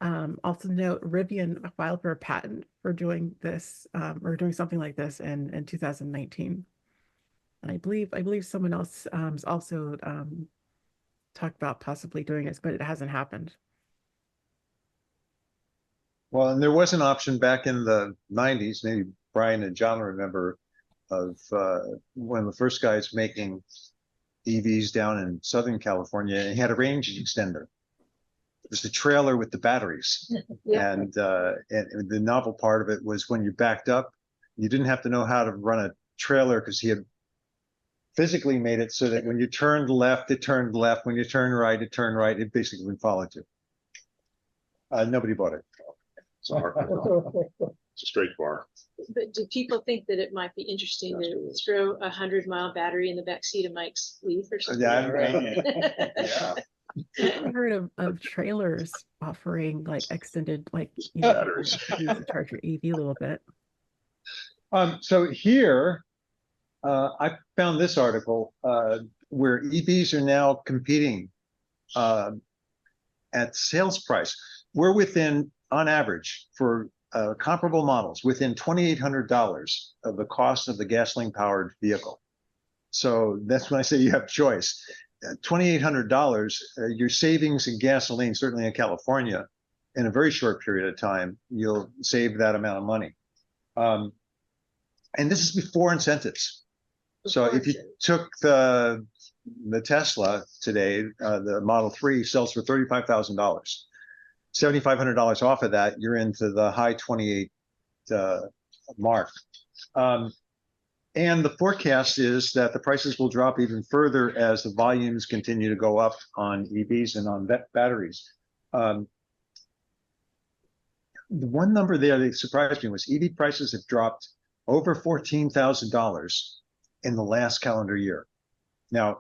Also note, Rivian filed for a patent for doing this or doing something like this in 2019. And I believe someone else has also talked about possibly doing this, but it hasn't happened.
Well, and there was an option back in the 90s, maybe Brian and John remember, of one of the first guys making EVs down in Southern California, and he had a range extender. It was the trailer with the batteries. Yeah. And the novel part of it was when you backed up, you didn't have to know how to run a trailer because he had physically made it so that when you turned left, it turned left. When you turned right, it turned right. It basically followed you. Nobody bought it.
It's a straight bar.
But do people think that it might be interesting to throw a 100-mile battery in the back seat of Mike's Leaf or something?
Yeah.
I've heard of trailers offering like extended,
batteries.
To charge your EV a little bit.
So here, I found this article where EVs are now competing at sales price. We're within, on average, for comparable models, within $2,800 of the cost of the gasoline-powered vehicle. So that's when I say you have choice. $2,800, your savings in gasoline, certainly in California, in a very short period of time, you'll save that amount of money. And this is before incentives. So if you took the Tesla today, the Model 3 sells for $35,000. $7,500 off of that, you're into the high 28 mark. And the forecast is that the prices will drop even further as the volumes continue to go up on EVs and on batteries. The one number there that surprised me was EV prices have dropped over $14,000 in the last calendar year. Now,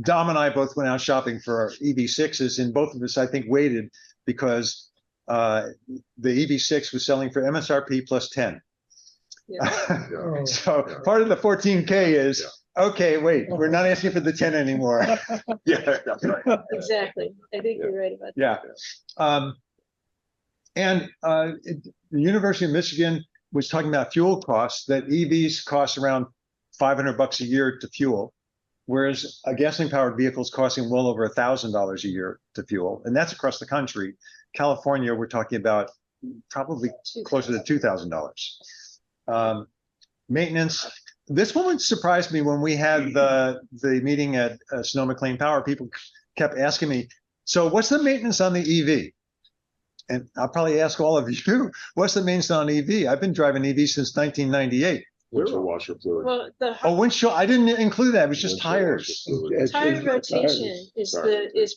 Dom and I both went out shopping for our EV6s, and both of us, I think, waited because the EV6 was selling for MSRP plus 10.
Yeah.
So part of the 14K is, okay, wait, we're not asking for the 10 anymore.
Yeah, that's right.
Exactly. I think you're right about that.
Yeah. The University of Michigan was talking about fuel costs, that EVs cost around $500 a year to fuel, whereas a gasoline powered vehicle is costing well over $1,000 a year to fuel. And that's across the country. California, we're talking about probably closer to $2,000. Maintenance. This one surprised me when we had the meeting at Sonoma Clean Power. People kept asking me, so what's the maintenance on the EV? And I'll probably ask all of you, what's the maintenance on EV? I've been driving EV since 1998.
Windshield washer fluid.
Well,
Windshield, I didn't include that. It was just tires.
tire rotation is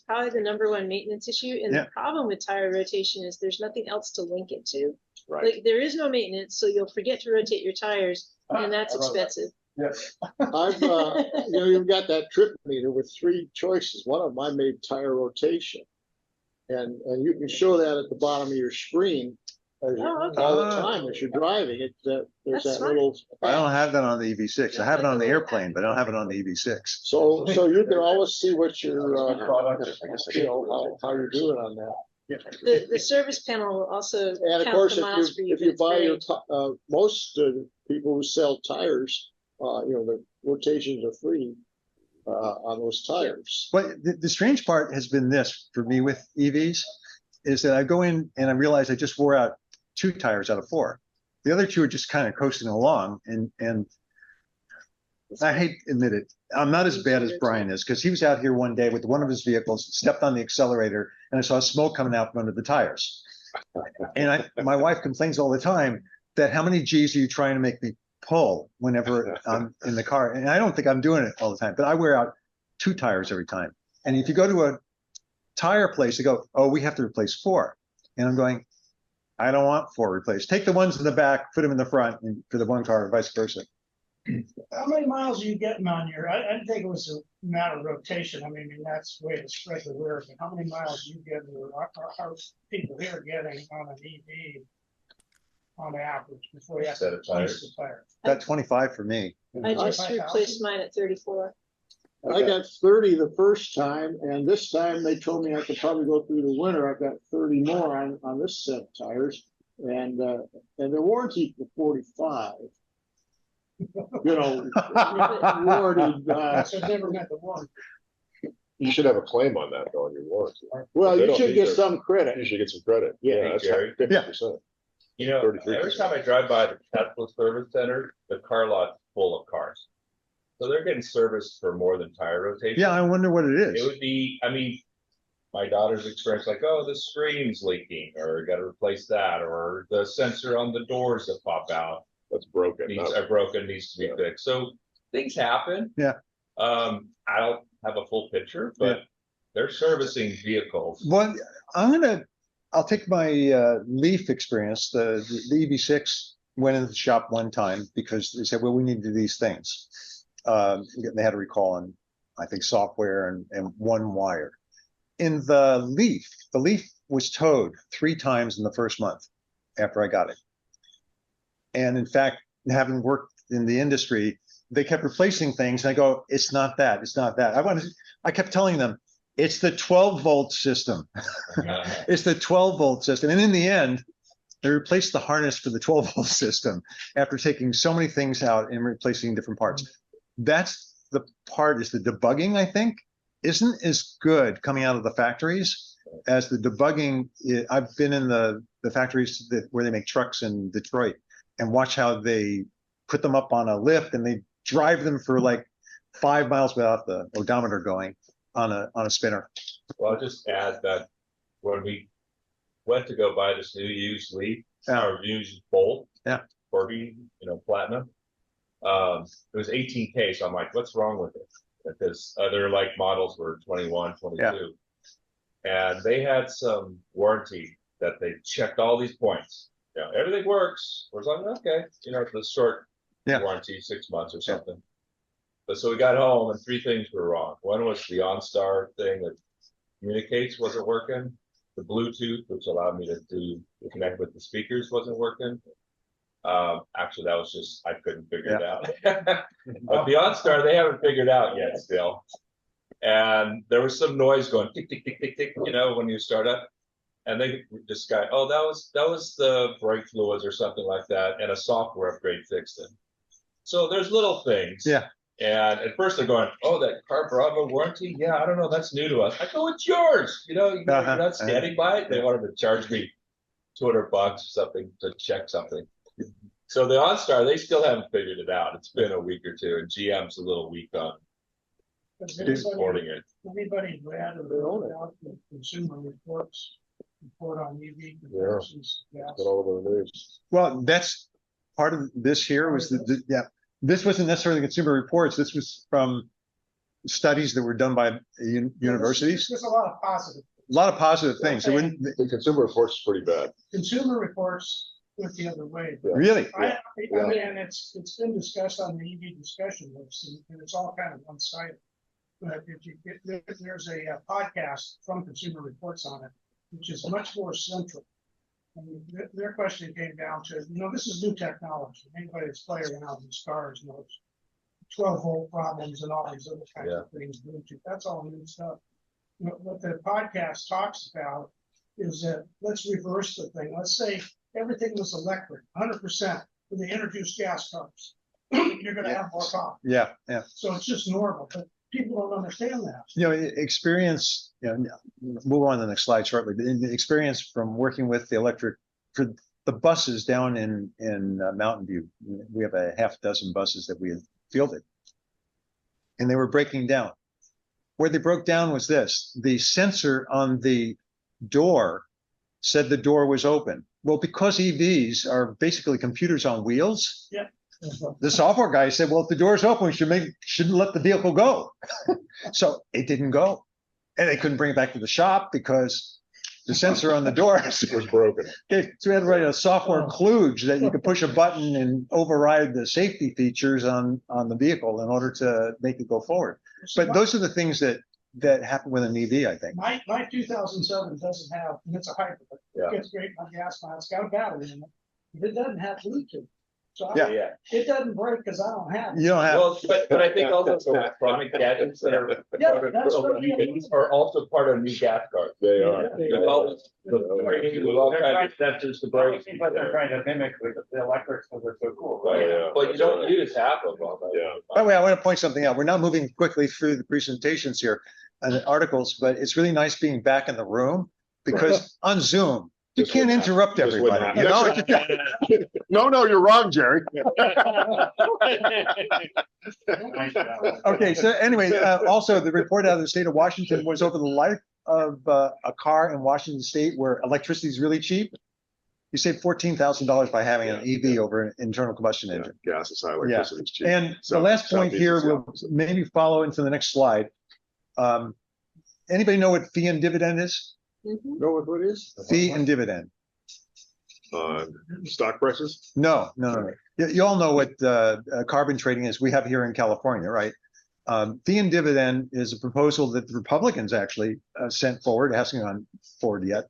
probably the #1 maintenance issue. And the problem with tire rotation is there's nothing else to link it to.
Right.
Like there is no maintenance, so you'll forget to rotate your tires, and that's expensive.
Yes. You've got that trip meter with 3 choices. One of them I made tire rotation. And you can show that at the bottom of your screen all the time as you're driving. There's that little.
I don't have that on the EV6. I have it on the airplane, but I don't have it on the EV6.
So you can always see what your how you're doing on that.
The service panel will also
and of
count
course
the miles for you.
if you buy your most people who sell tires, the rotations are free on those tires.
But the strange part has been this for me with EVs is that I go in and I realize I just wore out 2 tires out of 4. The other 2 are just kind of coasting along, and I hate to admit it, I'm not as bad as Brian is, because he was out here one day with one of his vehicles, stepped on the accelerator, and I saw smoke coming out from under the tires. And my wife complains all the time that how many G's are you trying to make me pull whenever I'm in the car? And I don't think I'm doing it all the time, but I wear out 2 tires every time. And if you go to a tire place, they go, oh, we have to replace 4. And I'm going, I don't want 4 replaced. Take the ones in the back, put them in the front, and for the one car, vice versa.
How many miles are you getting on your, I didn't think it was a matter of rotation. I mean, that's the way to spread the wear, but how many miles do you get, or are people here getting on an EV on average before you have to replace the tire?
About 25 for me.
I just replaced mine at 34.
I got 30 the first time, and this time they told me I could probably go through the winter. I've got 30 more on this set of tires, and they're warranty for 45. Warranty.
So never met the warranty.
You should have a claim on that though on your warranty.
Well, you should get some credit.
You should get some credit.
Yeah,
that's
Gary.
50%.
You know,
33%.
every time I drive by the Tesla service center, the car lot's full of cars. So they're getting serviced for more than tire rotation.
Yeah, I wonder what it is.
It would be, I mean, my daughter's experience, like, oh, the screen's leaking, or got to replace that, or the sensor on the doors that pop out.
That's broken.
Needs to be fixed. So things happen.
Yeah.
I don't have a full picture, but they're servicing vehicles.
Well, I'll take my Leaf experience. The EV6 went into the shop one time because they said, well, we need to do these things. They had a recall on, I think, software and one wire. In the Leaf was towed 3 times in the first month after I got it. And in fact, having worked in the industry, they kept replacing things. And I go, it's not that. It's not that. I kept telling them, it's the 12-volt system. It's the 12-volt system. And in the end, they replaced the harness for the 12-volt system after taking so many things out and replacing different parts. That's the part, is the debugging, I think, isn't as good coming out of the factories as the debugging. I've been in the factories where they make trucks in Detroit and watch how they put them up on a lift and they drive them for like 5 miles without the odometer going on a spinner.
Well, I'll just add that when we went to go buy this new used Leaf, or used Bolt, Corby, Platinum, it was 18K. So I'm like, what's wrong with it? Because other like models were 21, 22. And they had some warranty that they checked all these points. Everything works. We're like, okay, it's a short warranty, 6 months or something. But so we got home and 3 things were wrong. One was the OnStar thing that communicates wasn't working. The Bluetooth, which allowed me to connect with the speakers, wasn't working. Actually, that was just, I couldn't figure it out. But the OnStar, they haven't figured out yet still. And there was some noise going tick, tick, tick, tick, tick, you know, when you start up. And this guy, oh, that was the brake fluids or something like that. And a software upgrade fixed it. So there's little things.
Yeah.
And at first they're going, oh, that Car Bravo warranty? Yeah, I don't know. That's new to us. I go, it's yours. You know, you're not standing by it. They wanted to charge me $200 or something to check something. So the OnStar, they still haven't figured it out. It's been a week or two, and GM's a little weak on supporting it.
Anybody read about the Consumer Reports report on EV comparisons? Yeah.
Well, that's part of this here was this wasn't necessarily Consumer Reports. This was from studies that were done by universities.
There's a lot of positive.
A lot of positive things.
The Consumer Reports is pretty bad.
Consumer Reports went the other way.
Really?
I mean, and it's been discussed on the EV discussion list, and it's all kind of one-sided. But if you get, there's a podcast from Consumer Reports on it, which is much more central. And their question came down to, you know, this is new technology. Anybody that's playing around with cars knows 12-volt problems and all these other kinds of things. Bluetooth, that's all new stuff. What the podcast talks about is that let's reverse the thing. Let's say everything was electric, 100%, when they introduce gas cars. You're going to have more problems.
Yeah.
So it's just normal, but people don't understand that.
You know, experience, move on to the next slide shortly, but in the experience from working with the electric, for the buses down in Mountain View, we have a half dozen buses that we have fielded, and they were breaking down. Where they broke down was this: the sensor on the door said the door was open. Well, because EVs are basically computers on wheels, the software guy said, well, if the door is open, we shouldn't let the vehicle go. So it didn't go. And they couldn't bring it back to the shop because the sensor on the door was broken. Okay, so we had to write a software kludge that you could push a button and override the safety features on the vehicle in order to make it go forward. But those are the things that happen with an EV, I think.
My 2007 doesn't have, and it's a hybrid, it gets great on gas now. It's got a battery in it. But it doesn't have Bluetooth. So it doesn't break because I don't have it.
You don't have
well, but I think also some electronic gadgets that are are also part of new gas cars.
They are.
With all kinds of sensors to break.
But they're trying to mimic the electrics because they're so cool. Right?
But you don't use half of them.
By the way, I want to point something out. We're now moving quickly through the presentations here and the articles, but it's really nice being back in the room because on Zoom, you can't interrupt everybody. You know?
No, you're wrong, Jerry.
Okay, so anyway, also the report out of the state of Washington was over the life of a car in Washington State where electricity is really cheap. You save $14,000 by having an EV over an internal combustion engine.
Gas is high, electricity is cheap.
And the last point here will maybe follow into the next slide. Anybody know what fee and dividend is?
Know what it is?
Fee and dividend.
Stock prices?
No. You all know what carbon trading is. We have here in California, right? Fee and dividend is a proposal that the Republicans actually sent forward, hasn't gone forward yet,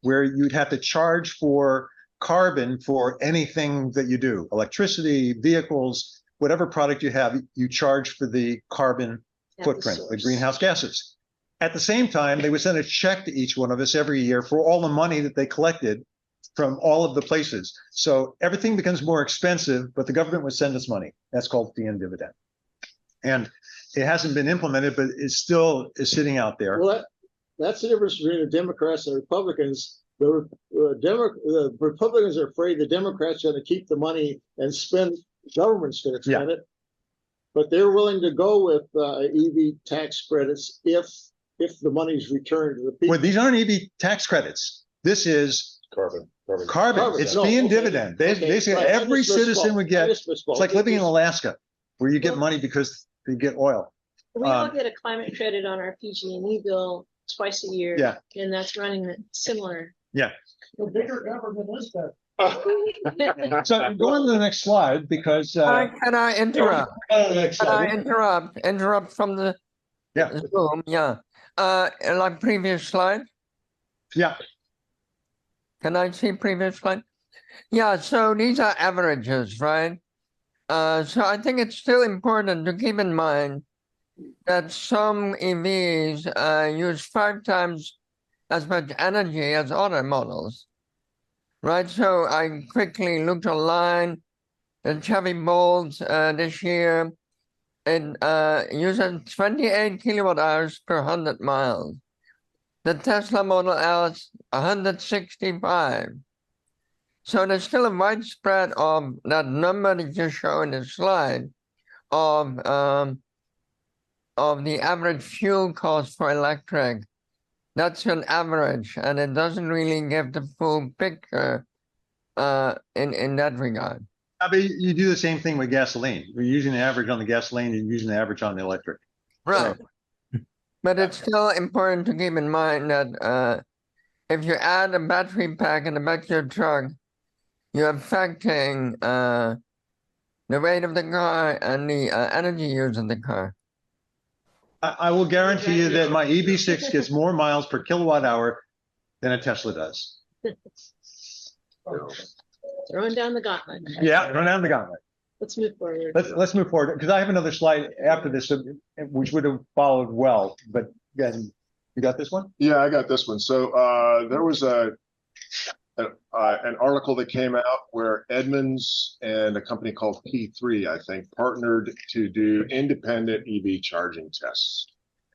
where you'd have to charge for carbon for anything that you do, electricity, vehicles, whatever product you have, you charge for the carbon footprint, the greenhouse gases. At the same time, they would send a check to each one of us every year for all the money that they collected from all of the places. So everything becomes more expensive, but the government would send us money. That's called fee and dividend. And it hasn't been implemented, but it still is sitting out there.
Well, that's the difference between the Democrats and the Republicans. The Republicans are afraid the Democrats are going to keep the money and spend, government's going to spend it. But they're willing to go with EV tax credits if the money's returned to the people.
Well, these aren't EV tax credits. This is
carbon.
It's fee and dividend. Basically, every citizen would get. It's like living in Alaska, where you get money because you get oil.
We all get a climate credit on our PG&E bill twice a year.
Yeah.
And that's running similar.
Yeah.
The bigger government is that.
So go on to the next slide because.
Can I interrupt? Interrupt from the Zoom. Yeah. Like previous slide.
Yeah.
Can I see previous slide? Yeah, so these are averages, right? So I think it's still important to keep in mind that some EVs use 5 times as much energy as other models, right? So I quickly looked online. The Chevy Bolt this year, it uses 28 kilowatt hours per 100 miles. The Tesla Model S, 165. So there's still a widespread of that number that you show in the slide of the average fuel cost for electric. That's an average, and it doesn't really give the full picture in that regard.
I mean, you do the same thing with gasoline. You're using the average on the gasoline, and you're using the average on the electric.
Right. But it's still important to keep in mind that if you add a battery pack in the back of your truck, you're affecting the weight of the car and the energy use of the car.
I will guarantee you that my EV6 gets more miles per kilowatt hour than a Tesla does.
Throwing down the gauntlet.
Yeah, run down the gauntlet.
Let's move forward.
Let's move forward because I have another slide after this, which would have followed well. But again, you got this one?
Yeah, I got this one. So there was an article that came out where Edmunds and a company called P3, I think, partnered to do independent EV charging tests.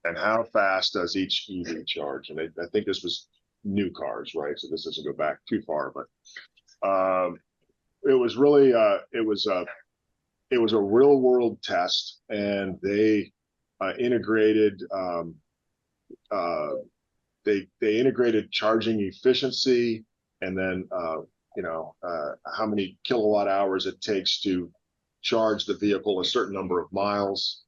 And how fast does each EV charge? And I think this was new cars, right? So this doesn't go back too far, but it was really it was a real world test, and they integrated they integrated charging efficiency, and then how many kilowatt hours it takes to charge the vehicle a certain number of miles.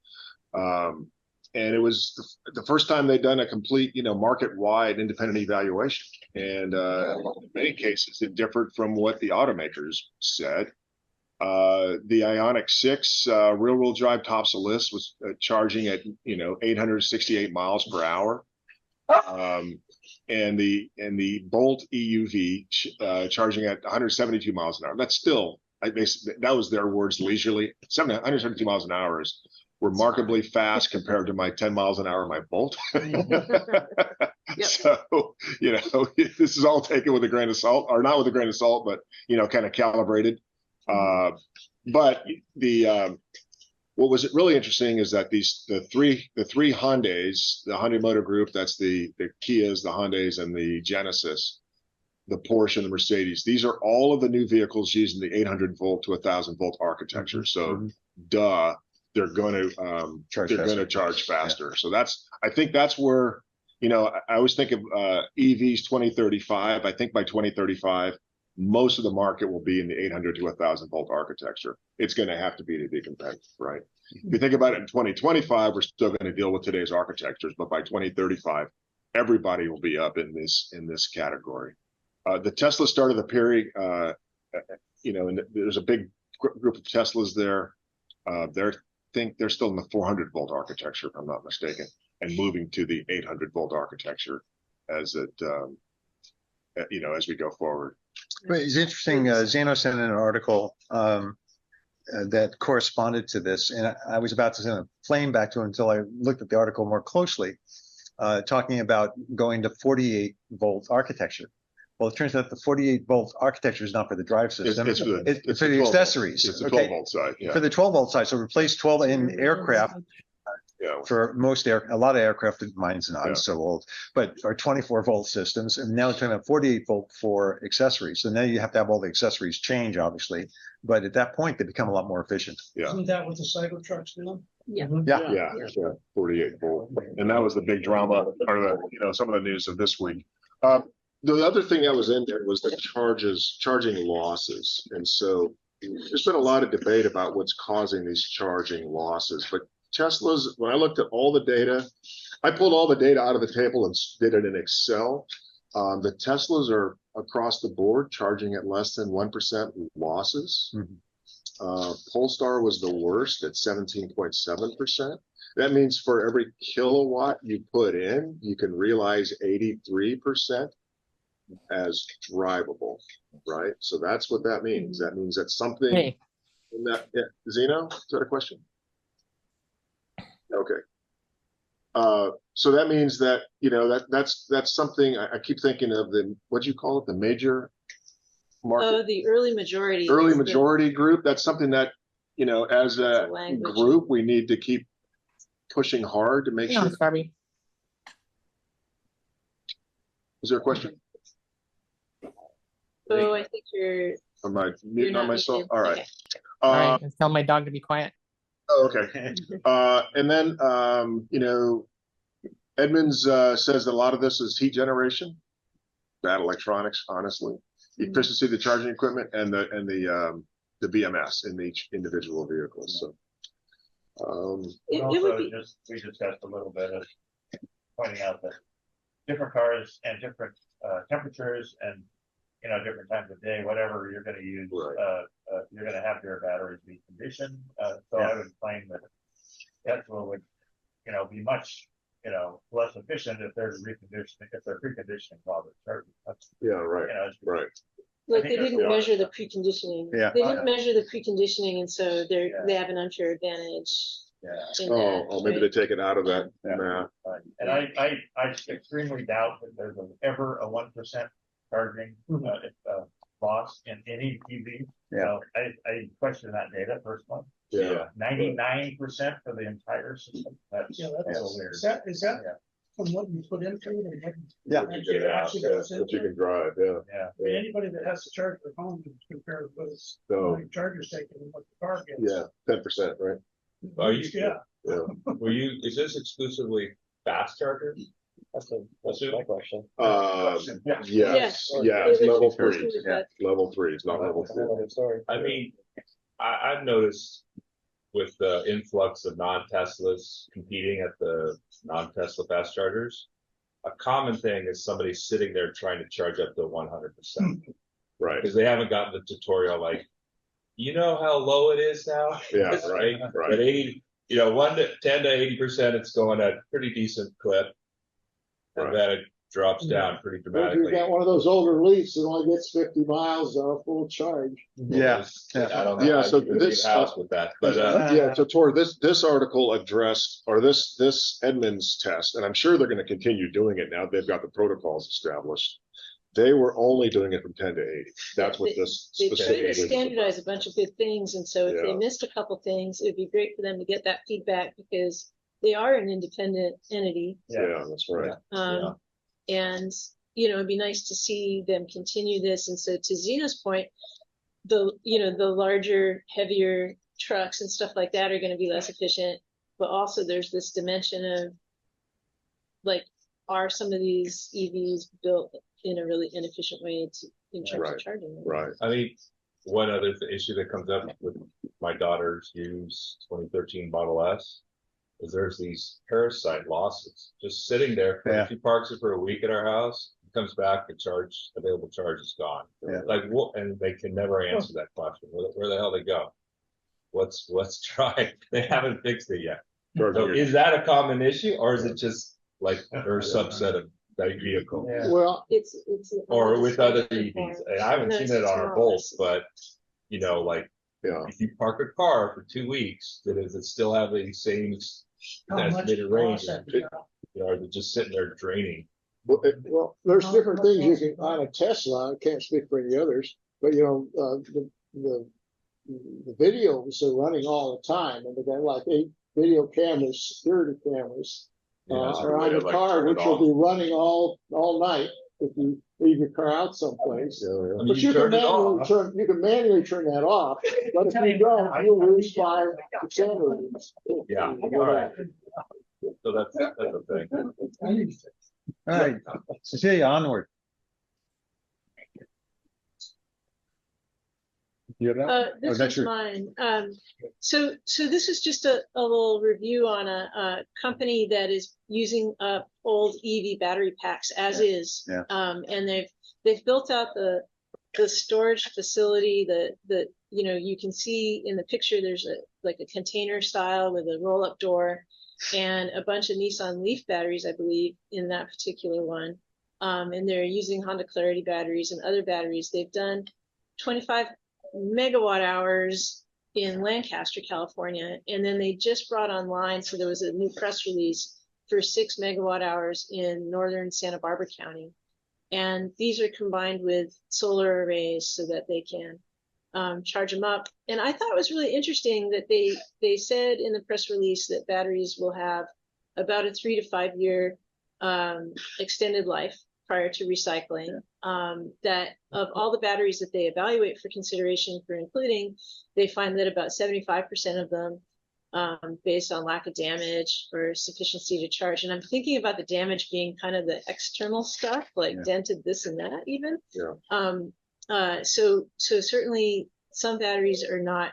And it was the first time they'd done a complete, market-wide independent evaluation. And in many cases, it differed from what the automakers said. The Ioniq 6 rear-wheel drive tops the list was charging at 868 miles per hour, and the Bolt EUV charging at 172 miles an hour. That's still, that was their words, leisurely. 172 miles an hour is remarkably fast compared to my 10 miles an hour in my Bolt. So, this is all taken with a grain of salt, or not with a grain of salt, but, kind of calibrated. But what was really interesting is that the three Hyundais, the Hyundai Motor Group, that's the Kias, the Hyundais, and the Genesis, the Porsche and the Mercedes. These are all of the new vehicles using the 800 volt to 1,000 volt architecture. So, they're going to charge faster. Yeah. So I think that's where, I always think of EVs 2035. I think by 2035, most of the market will be in the 800 to 1,000 volt architecture. It's going to have to be competitive, right? If you think about it in 2025, we're still going to deal with today's architectures, but by 2035, everybody will be up in this category. The Tesla started the period, and there's a big group of Teslas there. They're still in the 400 volt architecture, if I'm not mistaken, and moving to the 800 volt architecture as it, as we go forward.
But it's interesting. Zano sent in an article that corresponded to this, and I was about to send a flame back to him until I looked at the article more closely, talking about going to 48 volt architecture. Well, it turns out the 48 volt architecture is not for the drive system. It's for the accessories.
It's the 12 volt side. Yeah.
For the 12 volt side. So replace 12 in aircraft. For a lot of aircraft, mine's not so old, but are 24 volt systems, and now it's going to have 48 volt for accessories. So now you have to have all the accessories change, obviously, but at that point they become a lot more efficient.
Yeah.
Isn't that what the cycle trucks do?
Yeah.
Yeah. 48 volt, and that was the big drama, or some of the news of this week. The other thing that was in there was the charging losses, and so there's been a lot of debate about what's causing these charging losses, but Tesla's, when I looked at all the data, I pulled all the data out of the table and did it in Excel. The Teslas are across the board charging at less than 1% losses. Polestar was the worst at 17.7%. That means for every kilowatt you put in, you can realize 83% as drivable, right? So that's what that means. That means that something
Hey.
in that, yeah, Zeno, is that a question? Okay. So that means that, you know, that's something I keep thinking of the, what do you call it? The major market?
Oh, the early majority.
Early majority group. That's something that, you know, as a group, we need to keep pushing hard to make sure.
Barbie.
Is there a question?
Oh, I think you're.
Am I muting on myself? All right.
Okay.
All right, tell my dog to be quiet.
Oh, okay. And then, you know, Edmonds says that a lot of this is heat generation, bad electronics, honestly, the efficiency of the charging equipment, and the BMS in each individual vehicle. So,
it would be just we discussed a little bit of pointing out that different cars and different temperatures and, you know, different times of day, whatever you're going to use, you're going to have your batteries be conditioned. So I would claim that Tesla would, you know, be much, you know, less efficient if there's reconditioning, if they're preconditioning while they're charging.
Yeah, right,
you know,
right.
Like they didn't measure the preconditioning.
Yeah.
They didn't measure the preconditioning, and so they have an unfair advantage.
Yeah.
Oh, maybe they take it out of that math.
And I extremely doubt that there's ever a 1% charging loss in any EV.
Yeah.
I question that data first one.
Yeah.
99% for the entire system. That's
Yeah,
so
that's,
weird.
is that from what you put into it? And what
Yeah.
actually
Yeah,
goes
that
into
you
it?
can drive, yeah.
Yeah.
I mean, anybody that has to charge their home can compare what its charger's taking and what the car gets.
Yeah, 10%, right?
Are you?
Yeah.
Yeah.
Were you? Is this exclusively fast chargers?
That's my question.
Yes,
Yeah,
level
it was
3.
Yeah.
Level 3 is not level 4.
I mean, I've noticed with the influx of non-Teslas competing at the non-Tesla fast chargers, a common thing is somebody sitting there trying to charge up to 100%.
Right.
Because they haven't gotten the tutorial like, you know how low it is now?
Yeah, right.
At 80, you know, 10 to 80%, it's going at a pretty decent clip. And then it drops down pretty
If you
dramatically.
got one of those older Leafs that only gets 50 miles on a full charge.
Yeah.
I don't know.
Yeah, so
this house with that, but
yeah, so Tor, this article addressed, or this Edmonds test, and I'm sure they're going to continue doing it now. They've got the protocols established. They were only doing it from 10 to 80. That's what this
They tried to
specifically.
standardize a bunch of good things, and so if they
Yeah.
missed a couple things, it'd be great for them to get that feedback because they are an independent entity.
Yeah, that's right.
And you know, it'd be nice to see them continue this. And so, to Zena's point, the larger, heavier trucks and stuff like that are going to be less efficient. But also, there's this dimension of like, are some of these EVs built in a really inefficient way in terms of charging them?
Right.
I mean, one other issue that comes up with my daughter's used 2013 Model S is there's these parasite losses just sitting there.
Yeah.
She parks it for a week at our house, comes back, the available charge is gone.
Yeah.
Like what? And they can never answer that question. Where the hell they go? Let's try. They haven't fixed it yet. So is that a common issue, or is it just like their subset of that vehicle?
Yeah.
Well,
it's
or with other EVs. And I haven't seen it on our Bolts,
small.
but you know, like if you park a car for 2 weeks, does it still have the same estimated range? You know, or is it just sitting there draining?
Well, there's different things you can on a Tesla. I can't speak for any others, but you know, the videos are running all the time, and they got like 8 video cameras, security cameras, around the car, which will be running all night if you leave your car out someplace.
I mean,
But you can manually turn that off. But if you don't, you'll lose 5% of these.
Yeah. All right. So that's a thing.
All right, Cecilia, onward.
This is mine. So this is just a little review on a company that is using up old EV battery packs as is.
Yeah.
And they've built out the storage facility that you know, you can see in the picture. There's a container style with a roll up door and a bunch of Nissan Leaf batteries, I believe, in that particular one. and they're using Honda Clarity batteries and other batteries. They've done 25 megawatt hours in Lancaster, California, and then they just brought online, so there was a new press release for 6 megawatt hours in northern Santa Barbara County. And these are combined with solar arrays so that they can charge them up. And I thought it was really interesting that they said in the press release that batteries will have about a 3 to 5 year extended life prior to recycling. That of all the batteries that they evaluate for consideration for including, they find that about 75% of them, based on lack of damage or sufficiency to charge. And I'm thinking about the damage being kind of the external stuff, like dented this and that even. So certainly some batteries are not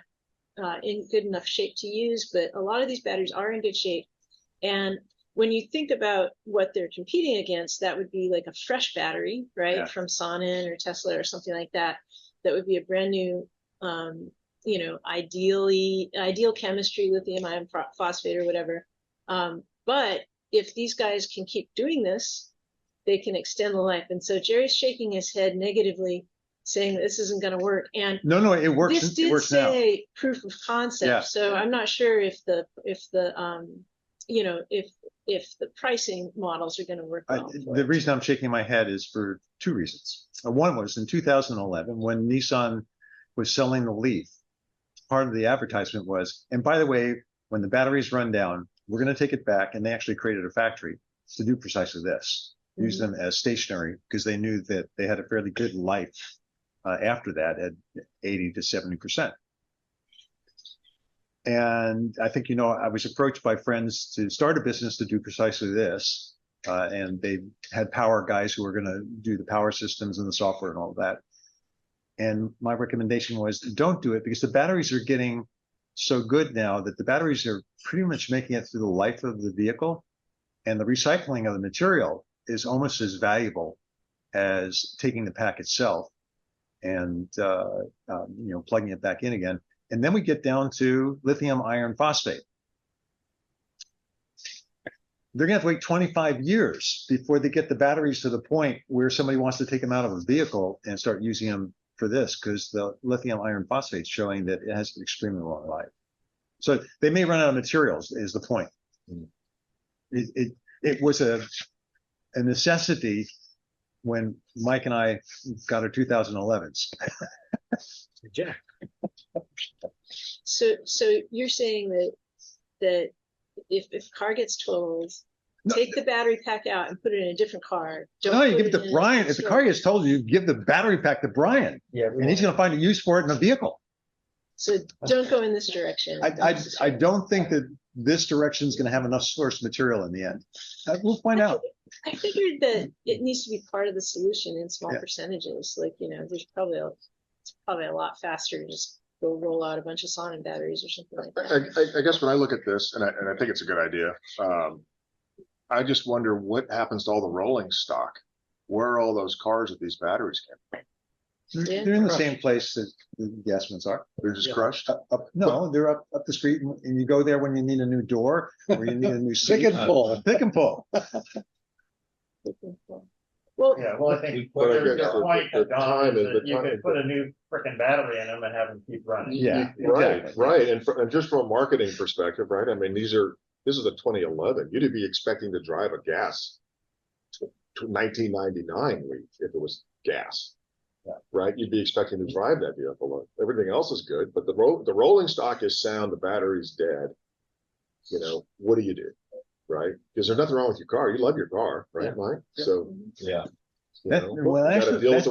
in good enough shape to use, but a lot of these batteries are in good shape. And when you think about what they're competing against, that would be like a fresh battery, right? From Sonnen or Tesla or something like that. That would be a brand new, ideal chemistry, lithium iron phosphate or whatever. But if these guys can keep doing this, they can extend the life. And so Jerry's shaking his head negatively, saying that this isn't going to work. And
no, it works.
This did
it works
say
now.
Proof of concept. So I'm not sure if the pricing models are going to work well.
The reason I'm shaking my head is for two reasons. One was in 2011 when Nissan was selling the Leaf. Part of the advertisement was, and by the way, when the batteries run down, we're going to take it back. And they actually created a factory to do precisely this, use them as stationary, because they knew that they had a fairly good life after that at 80 to 70%. And I think, I was approached by friends to start a business to do precisely this. And they had power guys who were going to do the power systems and the software and all of that. And my recommendation was don't do it, because the batteries are getting so good now that the batteries are pretty much making it through the life of the vehicle. And the recycling of the material is almost as valuable as taking the pack itself and, plugging it back in again. And then we get down to lithium iron phosphate. They're going to have to wait 25 years before they get the batteries to the point where somebody wants to take them out of a vehicle and start using them for this, because the lithium iron phosphate is showing that it has an extremely long life. So they may run out of materials is the point. It was a necessity when Mike and I got our 2011s.
Yeah.
So you're saying that if a car gets totaled, take the battery pack out and put it in a different car.
No, you give it to Brian. If the car gets totaled, you give the battery pack to Brian. Yeah, and he's going to find a use for it in a vehicle.
So don't go in this direction.
I don't think that this direction is going to have enough source material in the end. We'll find out.
I figured that it needs to be part of the solution in small percentages. Like, there's it's probably a lot faster to just go roll out a bunch of Sonnen batteries or something like that.
I guess when I look at this, and I think it's a good idea, I just wonder what happens to all the rolling stock. Where are all those cars with these batteries came from?
They're in the same place that the gas ones are.
They're just crushed?
No, they're up the street, and you go there when you need a new door or you need a new seat.
Thick and full.
Thick and full.
Well,
I think the point that Don is that you could put a new frickin' battery in them and have them keep running.
Yeah,
right. And just from a marketing perspective, right? I mean, this is the 2011. You'd be expecting to drive a gas to 1999 Leaf if it was gas. Right, you'd be expecting to drive that vehicle. Everything else is good, but the rolling stock is sound. The battery's dead. What do you do, right? Because there's nothing wrong with your car. You love your car, right, Mike? So
well, actually, that's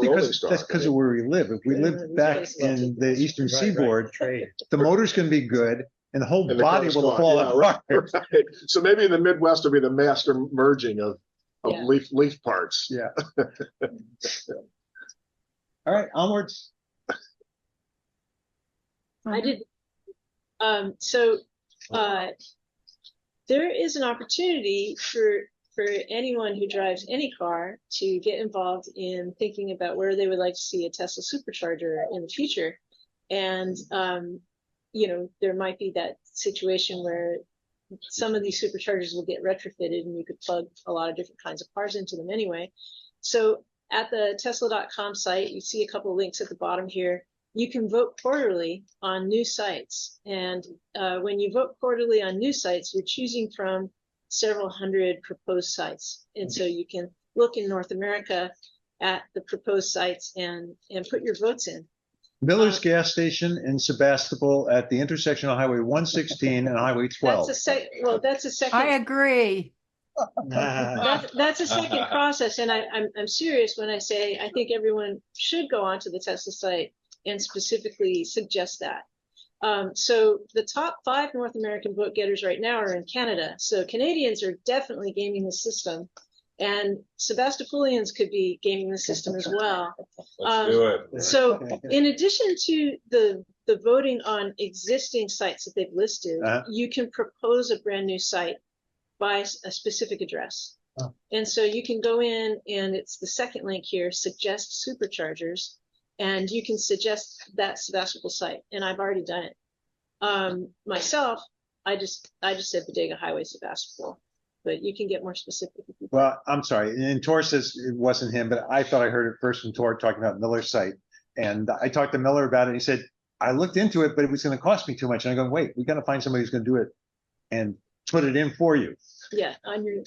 because of where we live. If we lived back in the Eastern Seaboard, the motor's going to be good, and the whole body will fall apart.
Right. So maybe in the Midwest will be the master merging of leaf parts.
Yeah. All right, onwards.
I did. There is an opportunity for anyone who drives any car to get involved in thinking about where they would like to see a Tesla supercharger in the future. And, there might be that situation where some of these superchargers will get retrofitted and you could plug a lot of different kinds of cars into them anyway. So at the Tesla.com site, you see a couple of links at the bottom here. You can vote quarterly on new sites. And when you vote quarterly on new sites, you're choosing from several hundred proposed sites. And so you can look in North America at the proposed sites and put your votes in.
Miller's gas station in Sebastopol at the intersection of Highway 116 and Highway 12.
That's a second.
I agree.
That's a second process, and I'm serious when I say I think everyone should go onto the Tesla site and specifically suggest that. So the top 5 North American vote getters right now are in Canada. So Canadians are definitely gaming the system, and Sebastopolians could be gaming the system as well.
Let's do it.
So in addition to the voting on existing sites that they've listed, you can propose a brand new site by a specific address. And so you can go in, and it's the second link here, suggest superchargers, and you can suggest that Sebastopol site. And I've already done it. Myself, I just said Bodega Highway Sebastopol, but you can get more specific.
Well, I'm sorry. And Tor says it wasn't him, but I thought I heard it first from Tor talking about Miller's site. And I talked to Miller about it. And he said, I looked into it, but it was going to cost me too much. And I go, wait, we got to find somebody who's going to do it and put it in for you.
Yeah, on your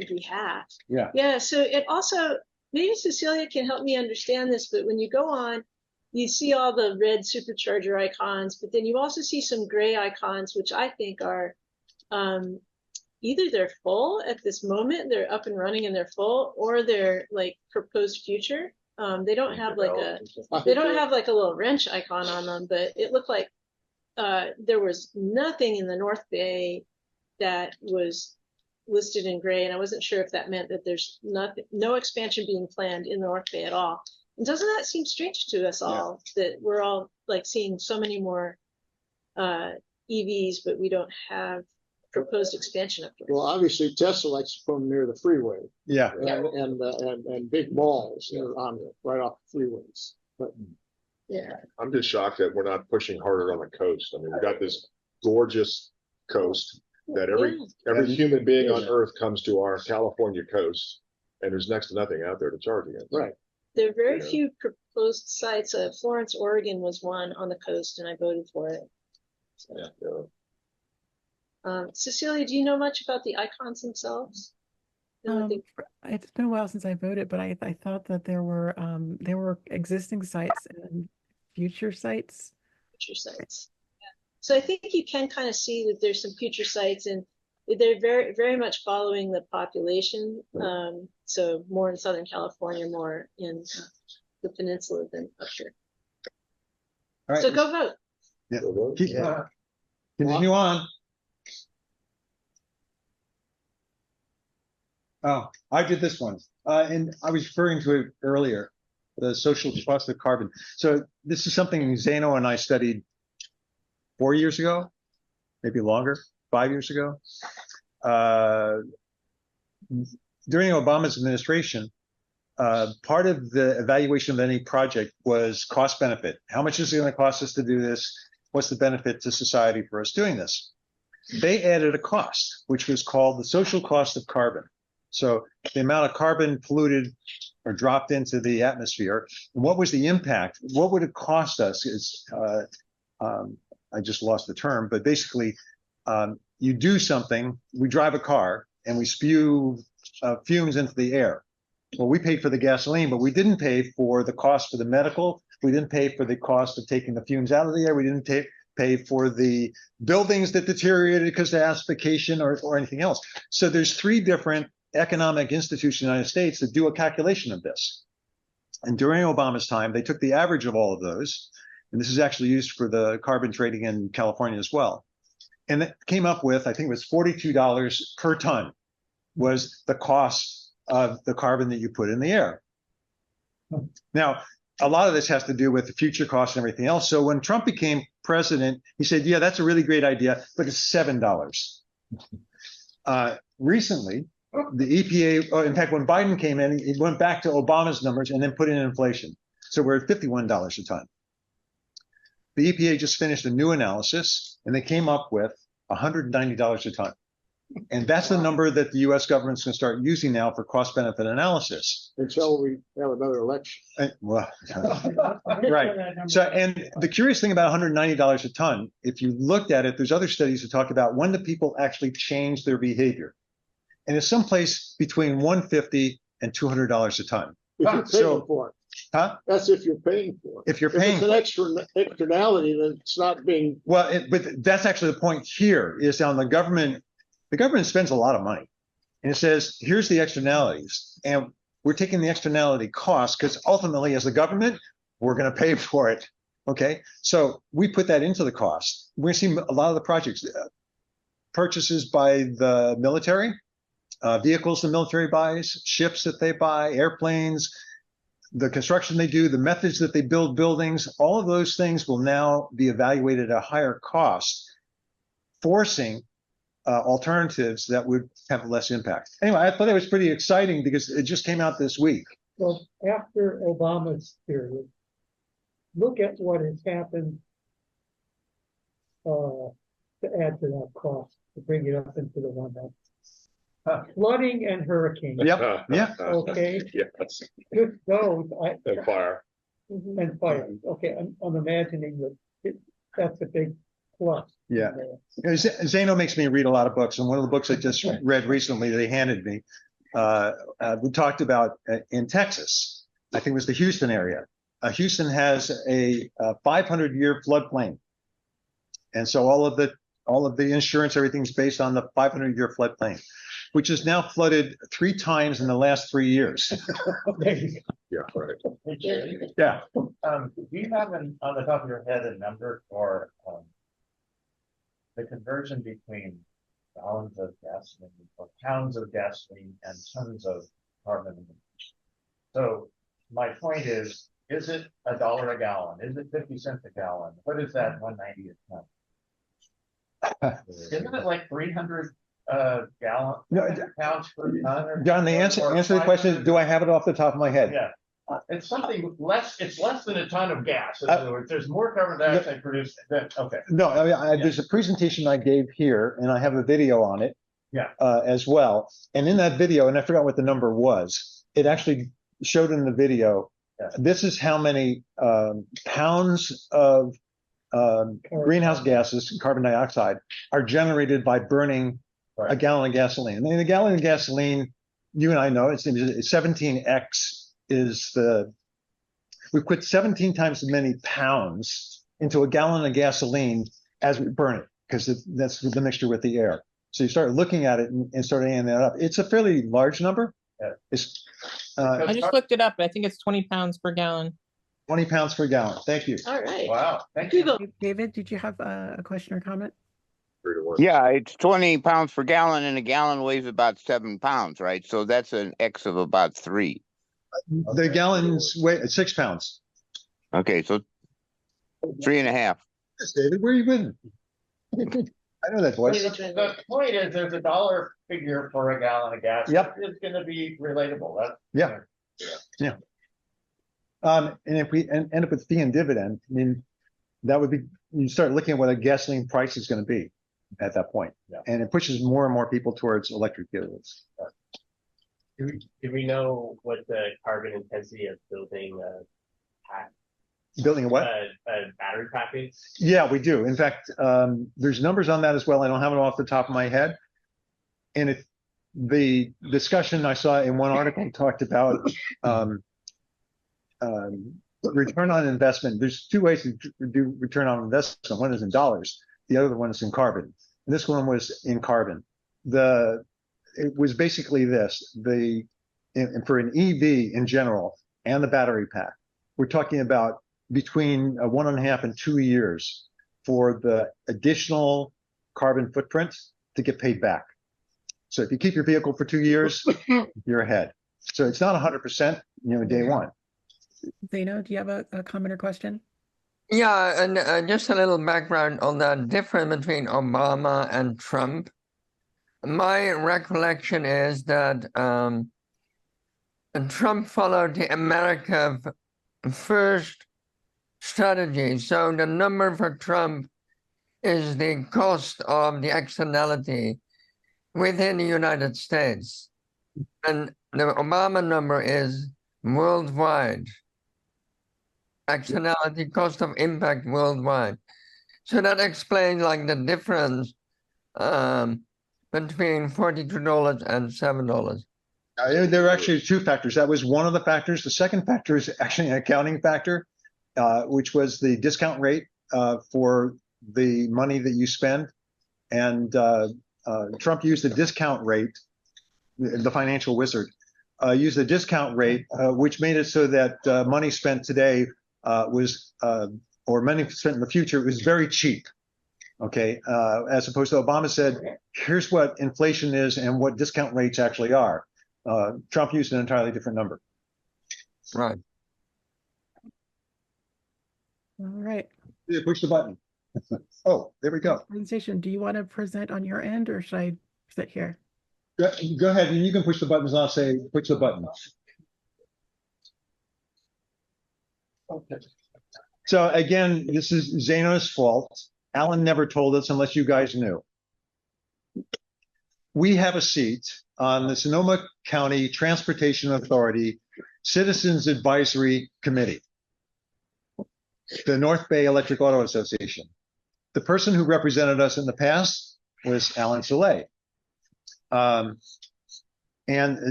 behalf.
Yeah.
Yeah. So it also, maybe Cecilia can help me understand this, but when you go on, you see all the red supercharger icons, but then you also see some gray icons, which I think are either they're full at this moment, they're up and running and they're full, or they're like proposed future. They don't have like a little wrench icon on them, but it looked like there was nothing in the North Bay that was listed in gray, and I wasn't sure if that meant that there's no expansion being planned in the North Bay at all. And doesn't that seem strange to us all, that we're all like seeing so many more EVs, but we don't have proposed expansion up here?
Well, obviously Tesla likes to put them near the freeway.
Yeah.
And big malls on right off the freeways. But
yeah,
I'm just shocked that we're not pushing harder on the coast. I mean, we got this gorgeous coast that every human being on earth comes to our California coast, and there's next to nothing out there to charge against.
Right.
There are very few proposed sites. Florence, Oregon was one on the coast, and I voted for it. So. Yeah. Cecilia, do you know much about the icons themselves?
It's been a while since I voted, but I thought that there were existing sites and future sites.
Future sites. So I think you can kind of see that there's some future sites, and they're very, very much following the population. So more in Southern California, more in the peninsula than up here.
All right.
So go vote.
Yeah. Continue on. Oh, I did this one. And I was referring to it earlier, the social cost of carbon. So this is something Zeno and I studied 4 years ago, maybe longer, 5 years ago. During Obama's administration, part of the evaluation of any project was cost benefit. How much is it going to cost us to do this? What's the benefit to society for us doing this? They added a cost, which was called the social cost of carbon. So the amount of carbon polluted or dropped into the atmosphere, and what was the impact? What would it cost us? I just lost the term, but basically, you do something, we drive a car and we spew fumes into the air. Well, we paid for the gasoline, but we didn't pay for the cost for the medical. We didn't pay for the cost of taking the fumes out of the air. We didn't pay for the buildings that deteriorated because of acidification or anything else. So there's 3 different economic institutions in the United States that do a calculation of this. And during Obama's time, they took the average of all of those. And this is actually used for the carbon trading in California as well. And it came up with, I think it was $42 per ton was the cost of the carbon that you put in the air. Now, a lot of this has to do with the future costs and everything else. So when Trump became president, he said, yeah, that's a really great idea, but it's $7. Recently, the EPA, in fact, when Biden came in, he went back to Obama's numbers and then put in inflation. So we're at $51 a ton. The EPA just finished a new analysis, and they came up with $190 a ton. And that's the number that the US government's going to start using now for cost benefit analysis.
Until we have another election.
Well, right. So, and the curious thing about $190 a ton, if you looked at it, there's other studies that talk about when do people actually change their behavior. And it's someplace between $150 and $200 a ton.
If you're paying for it.
Huh?
That's if you're paying for it.
If you're
If
paying,
it's an externality, then it's not being.
well, but that's actually the point here is on the government spends a lot of money. And it says, here's the externalities. And we're taking the externality cost because ultimately as the government, we're going to pay for it. Okay. So we put that into the cost. We're seeing a lot of the projects, purchases by the military, vehicles the military buys, ships that they buy, airplanes, the construction they do, the methods that they build buildings, all of those things will now be evaluated at a higher cost, forcing alternatives that would have less impact. Anyway, I thought it was pretty exciting because it just came out this week.
Well, after Obama's period, look at what has happened to add to that cost, to bring it up into the 100. Flooding and hurricane.
Yep. Yeah.
Okay.
Yes.
Just those.
And fire.
And fire. Okay, I'm imagining that that's a big plus.
Yeah. Zano makes me read a lot of books, and one of the books I just read recently they handed me, we talked about in Texas. I think it was the Houston area. Houston has a 500-year floodplain, and so all of the insurance, everything's based on the 500-year floodplain, which is now flooded 3 times in the last 3 years.
Yeah, right.
Yeah.
Do you have on the top of your head a number for the conversion between gallons of gasoline or pounds of gasoline and tons of carbon emissions? So my point is it $1 a gallon? Is it 50 cents a gallon? What is that 190 a ton? Isn't it like 300 pounds per ton?
John, the answer to the question is, do I have it off the top of my head?
Yeah. It's something less. It's less than a ton of gas. In other words, there's more carbon dioxide produced than. Okay.
No, I mean, there's a presentation I gave here, and I have a video on it.
Yeah.
As well, and in that video, and I forgot what the number was. It actually showed in the video.
Yeah.
This is how many pounds of greenhouse gases, carbon dioxide, are generated by burning a gallon of gasoline. And a gallon of gasoline, you and I know, it's 17x. We put 17 times as many pounds into a gallon of gasoline as we burn it, because that's the mixture with the air. So you start looking at it and start adding that up. It's a fairly large number.
Yeah.
I just looked it up. I think it's 20 pounds per gallon.
20 pounds per gallon. Thank you.
All right.
Wow. Thank you.
David, did you have a question or comment?
Yeah, it's 20 pounds per gallon, and a gallon weighs about 7 pounds, right? So that's an X of about 3.
The gallons weigh 6 pounds.
Okay, so 3.5.
Yes, David, where you been? I know that voice.
The point is, there's a dollar figure for a gallon of gas.
Yep.
It's going to be relatable. That's,
yeah. And if we end up with fee and dividend, I mean, that would be, you start looking at what a gasoline price is going to be at that point.
Yeah.
And it pushes more and more people towards electric vehicles.
Do we know what the carbon intensity of building a pack?
Building a what?
A battery pack is?
Yeah, we do. In fact, there's numbers on that as well. I don't have it off the top of my head. And the discussion I saw in one article talked about return on investment. There's 2 ways to do return on investment. One is in dollars. The other one is in carbon. And this one was in carbon. It was basically this, for an EV in general and the battery pack, we're talking about between 1.5 and 2 years for the additional carbon footprint to get paid back. So if you keep your vehicle for 2 years, you're ahead. So it's not 100%, day one.
Zeno, do you have a comment or question?
Yeah, and just a little background on the difference between Obama and Trump. My recollection is that Trump followed the America First strategy. So the number for Trump is the cost of the externality. within the United States. And the Obama number is worldwide. Externality cost of impact worldwide. So that explains like the difference between $42 and $7.
There are actually two factors. That was one of the factors. The second factor is actually an accounting factor, which was the discount rate for the money that you spend. And Trump used the discount rate, the financial wizard, used the discount rate, which made it so that money spent today or money spent in the future was very cheap. Okay, as opposed to Obama said, here's what inflation is and what discount rates actually are. Trump used an entirely different number.
Right.
All right.
Yeah, push the button. Oh, there we go.
Presentation. Do you want to present on your end or should I sit here?
Go ahead, and you can push the buttons. I'll say push the button. Okay. So again, this is Zeno's fault. Alan never told us unless you guys knew. We have a seat on the Sonoma County Transportation Authority Citizens Advisory Committee, the North Bay Electric Auto Association. The person who represented us in the past was Alan Soleil. And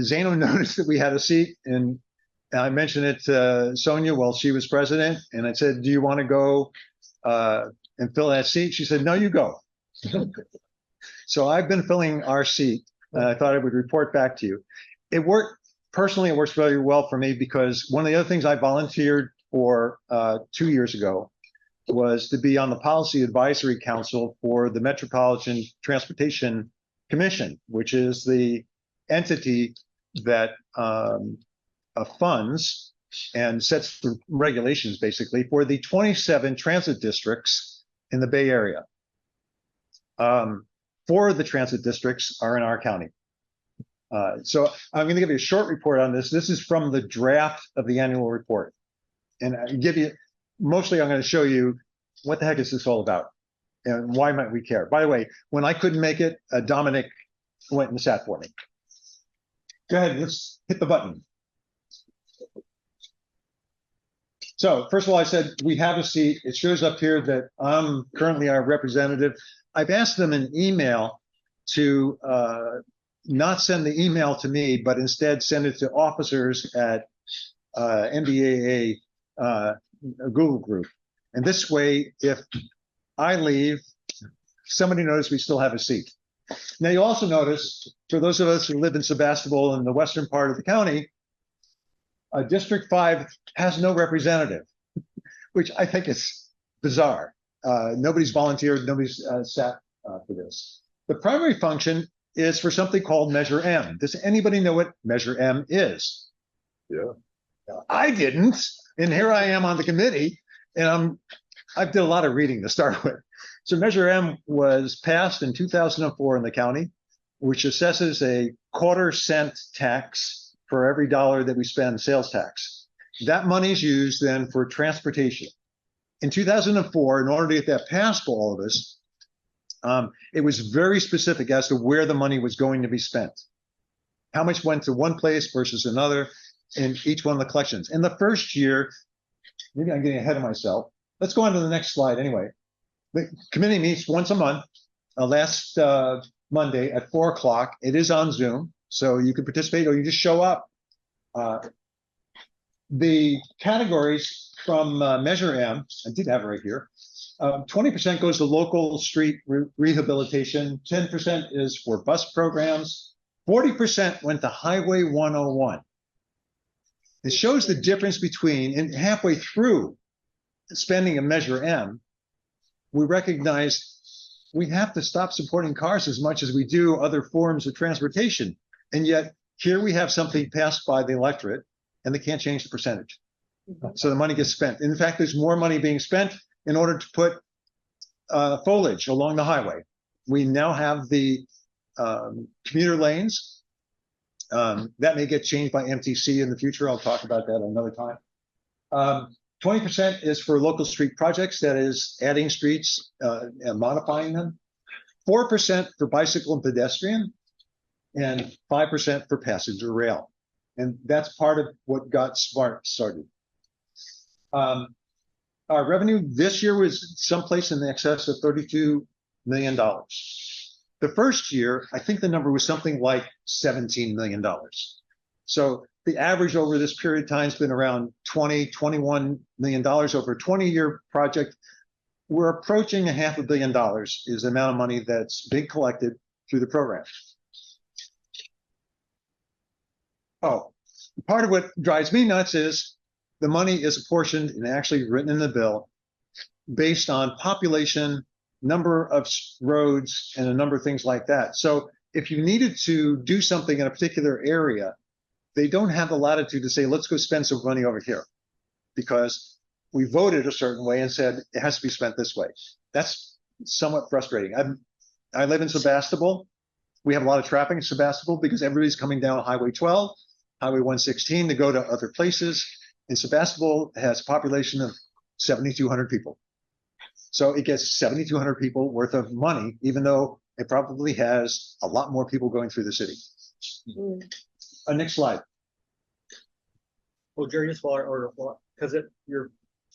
Zeno noticed that we had a seat, and I mentioned it to Sonia while she was president, and I said, do you want to go and fill that seat? She said, no, you go. So I've been filling our seat. I thought I would report back to you. It worked, personally, it works very well for me because one of the other things I volunteered for 2 years ago was to be on the Policy Advisory Council for the Metropolitan Transportation Commission, which is the entity that funds and sets the regulations basically for the 27 transit districts in the Bay Area. 4 of the transit districts are in our county. So I'm going to give you a short report on this. This is from the draft of the annual report. And I give you, mostly I'm going to show you what the heck is this all about and why might we care. By the way, when I couldn't make it, Dominic went and sat for me. Go ahead, let's hit the button. So first of all, I said, we have a seat. It shows up here that I'm currently our representative. I've asked them an email to not send the email to me, but instead send it to officers at NBEAA Google group. And this way, if I leave, somebody knows we still have a seat. Now, you also notice, for those of us who live in Sebastopol in the western part of the county, District 5 has no representative, which I think is bizarre. Nobody's volunteered, nobody's sat for this. The primary function is for something called Measure M. Does anybody know what Measure M is?
Yeah.
I didn't, and here I am on the committee, and I've did a lot of reading to start with. So Measure M was passed in 2004 in the county, which assesses a 1/4 cent tax for every dollar that we spend sales tax. That money is used then for transportation. In 2004, in order to get that passed for all of us, it was very specific as to where the money was going to be spent. How much went to one place versus another in each one of the collections. In the first year, maybe I'm getting ahead of myself. Let's go on to the next slide anyway. The committee meets once a month, last Monday at 4 o'clock. It is on Zoom, so you can participate or you just show up. The categories from Measure M, I did have it right here. 20% goes to local street rehabilitation. 10% is for bus programs. 40% went to Highway 101. It shows the difference between, and halfway through spending a Measure M, we recognize we have to stop supporting cars as much as we do other forms of transportation. And yet here we have something passed by the electorate and they can't change the percentage. So the money gets spent. In fact, there's more money being spent in order to put foliage along the highway. We now have the commuter lanes. That may get changed by MTC in the future. I'll talk about that another time. 20% is for local street projects, that is adding streets and modifying them. 4% for bicycle and pedestrian. and 5% for passenger rail. And that's part of what got SMART started. Our revenue this year was someplace in excess of $32 million. The first year, I think the number was something like $17 million. So the average over this period of time has been around $21 million over a 20-year project. We're approaching $500 million is the amount of money that's being collected through the program. Oh, part of what drives me nuts is the money is apportioned and actually written in the bill based on population, number of roads, and a number of things like that. So if you needed to do something in a particular area, they don't have the latitude to say, let's go spend some money over here, because we voted a certain way and said it has to be spent this way. That's somewhat frustrating. I live in Sebastopol. We have a lot of traffic in Sebastopol because everybody's coming down Highway 12, Highway 116 to go to other places. And Sebastopol has a population of 7,200 people. So it gets 7,200 people worth of money, even though it probably has a lot more people going through the city. Next slide.
Well, Jerry, just or because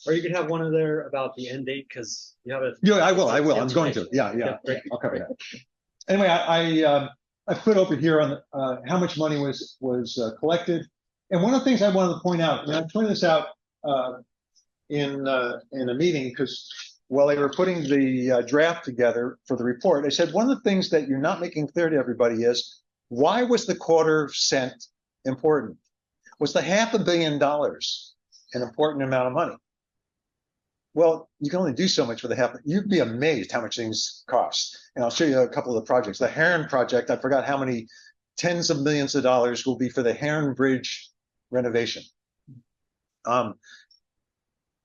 or you could have one of there about the end date, because you have a.
Yeah, I will. I'm going to. Yeah. I'll cover that. Anyway, I put over here on how much money was collected, and one of the things I wanted to point out, and I pointed this out in a meeting, because while they were putting the draft together for the report, I said one of the things that you're not making clear to everybody is, why was the $0.25 important? Was the $500 million an important amount of money? Well, you can only do so much with a half. You'd be amazed how much things cost. And I'll show you a couple of the projects. The Heron project, I forgot how many tens of millions of dollars will be for the Heron Bridge renovation.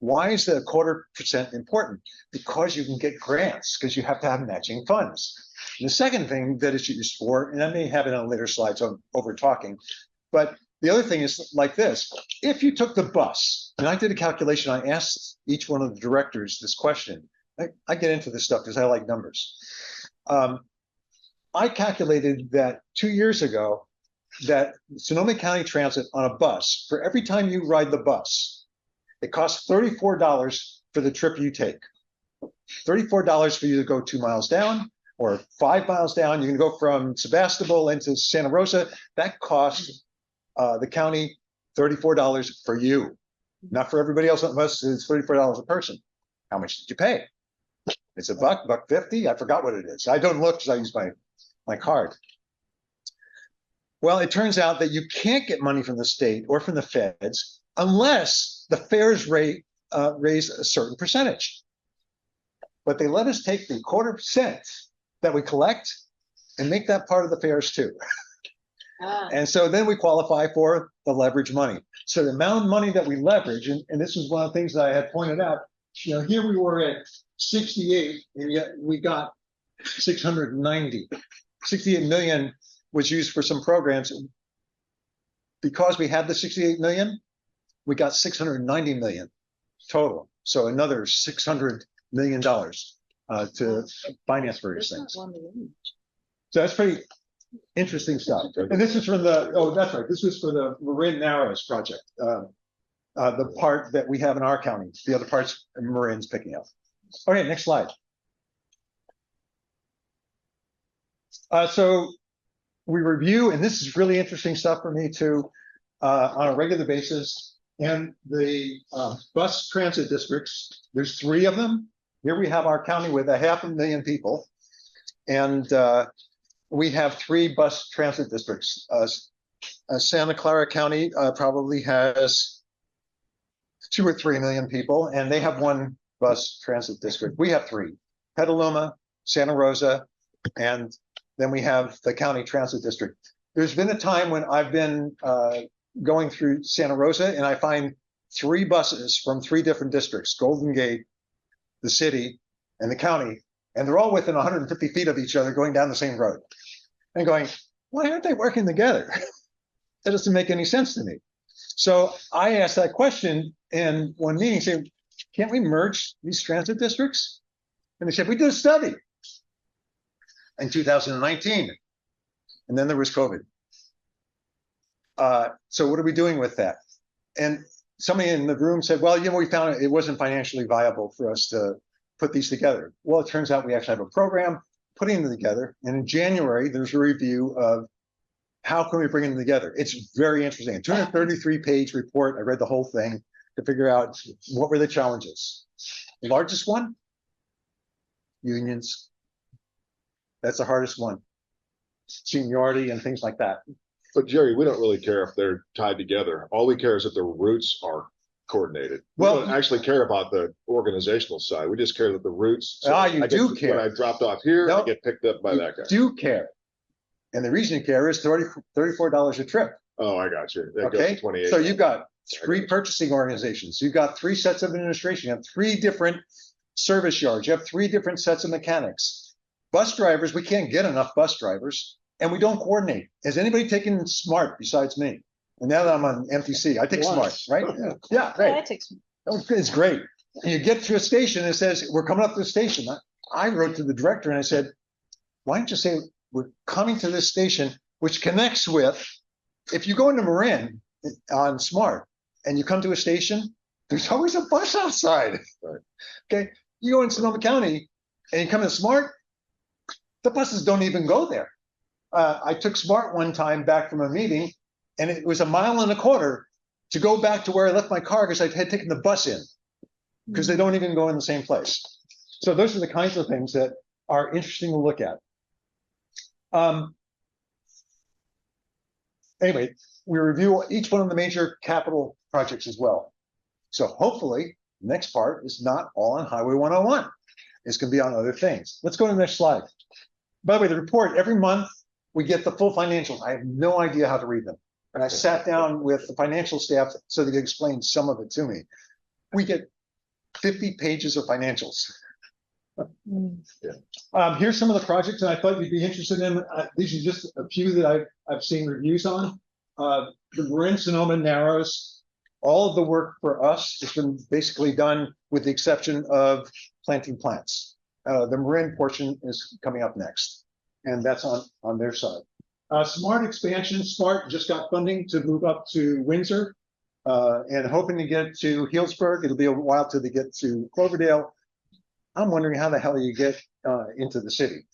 Why is the 0.25% important? Because you can get grants, because you have to have matching funds. And the second thing that it's used for, and I may have it on later slides, so I'm over talking, but the other thing is like this. If you took the bus, and I did a calculation, I asked each one of the directors this question. I get into this stuff because I like numbers. I calculated that 2 years ago that Sonoma County Transit on a bus, for every time you ride the bus, it costs $34 for the trip you take. $34 for you to go 2 miles down or 5 miles down. You can go from Sebastopol into Santa Rosa. That costs the county $34 for you. Not for everybody else on the bus. It's $34 a person. How much did you pay? It's $1.50. I forgot what it is. I don't look because I use my card. Well, it turns out that you can't get money from the state or from the feds unless the fares rate raise a certain percentage. But they let us take the 0.25% that we collect and make that part of the fares too. And so then we qualify for the leverage money. So the amount of money that we leverage, and this is one of the things that I had pointed out, here we were at 68, and yet we got 690. 68 million was used for some programs. Because we had the 68 million, we got 690 million total. So another $600 million to finance various things. So that's pretty interesting stuff. And this is from that's right. This was for the Marin Narrows project, the part that we have in our county. The other parts Marin's picking up. Okay, next slide. So we review, and this is really interesting stuff for me too, on a regular basis. And the bus transit districts, there's 3 of them. Here we have our county with 500,000 people. And we have 3 bus transit districts. Santa Clara County probably has 2 or 3 million people, and they have 1 bus transit district. We have 3: Petaluma, Santa Rosa, and then we have the county transit district. There's been a time when I've been going through Santa Rosa, and I find 3 buses from 3 different districts: Golden Gate, the city, and the county. And they're all within 150 feet of each other going down the same road. And going, why aren't they working together? That doesn't make any sense to me. So I asked that question in one meeting, saying, can't we merge these transit districts? And they said, we did a study in 2019. and then there was COVID. So what are we doing with that? And somebody in the room said, well, we found it wasn't financially viable for us to put these together. Well, it turns out we actually have a program putting them together. And in January, there's a review of how can we bring them together. It's very interesting. A 233-page report. I read the whole thing to figure out what were the challenges. The largest one, unions. That's the hardest one. Seniority and things like that.
But Jerry, we don't really care if they're tied together. All we care is that the routes are coordinated. We don't actually care about the organizational side. We just care that the routes. So
you do care.
When I dropped off here, I get picked up by that guy.
You do care. And the reason you care is $34 a trip.
Oh, I got you. That
okay.
Goes to 28.
So you've got 3 purchasing organizations. You've got 3 sets of administration. You have 3 different service yards. You have 3 different sets of mechanics. Bus drivers, we can't get enough bus drivers. And we don't coordinate. Has anybody taken SMART besides me? And now that I'm on MTC, I take SMART, right? Yeah, great.
Yeah, I take SMART.
It's great. And you get to a station and it says, we're coming up to the station. I wrote to the director and I said, why don't you say we're coming to this station, which connects with, if you go into Marin on SMART and you come to a station, there's always a bus outside. Right. Okay. You go in Sonoma County and you come to SMART, the buses don't even go there. I took SMART one time back from a meeting, and it was 1.25 miles to go back to where I left my car because I had taken the bus in, because they don't even go in the same place. So those are the kinds of things that are interesting to look at. Anyway, we review each one of the major capital projects as well. So hopefully, the next part is not all on Highway 101. It's going to be on other things. Let's go to the next slide. By the way, the report, every month, we get the full financials. I have no idea how to read them. And I sat down with the financial staff so they could explain some of it to me. We get 50 pages of financials. Here's some of the projects that I thought you'd be interested in. These are just a few that I've seen reviews on. The Marin Sonoma Narrows, all of the work for us has been basically done with the exception of planting plants. The Marin portion is coming up next. And that's on their side. SMART expansion. SMART just got funding to move up to Windsor and hoping to get to Healdsburg. It'll be a while till they get to Cloverdale. I'm wondering how the hell you get into the city,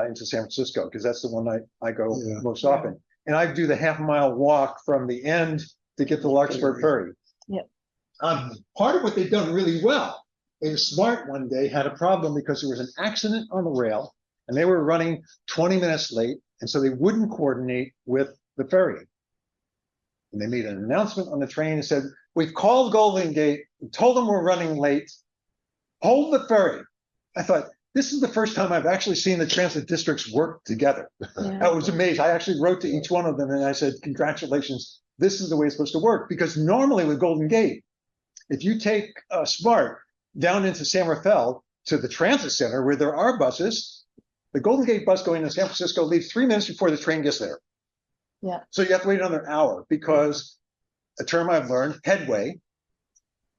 into San Francisco, because that's the one I go most often. And I do the 1/2 mile walk from the end to get to Larkspur Ferry.
Yeah.
Part of what they've done really well is SMART one day had a problem because there was an accident on the rail. And they were running 20 minutes late, and so they wouldn't coordinate with the ferry. And they made an announcement on the train and said, we've called Golden Gate, told them we're running late, hold the ferry. I thought, this is the first time I've actually seen the transit districts work together. Yeah. I was amazed. I actually wrote to each one of them and I said, congratulations, this is the way it's supposed to work. Because normally with Golden Gate, if you take SMART down into San Rafael to the transit center where there are buses, the Golden Gate bus going to San Francisco leaves 3 minutes before the train gets there.
Yeah.
So you have to wait another hour because a term I've learned, headway,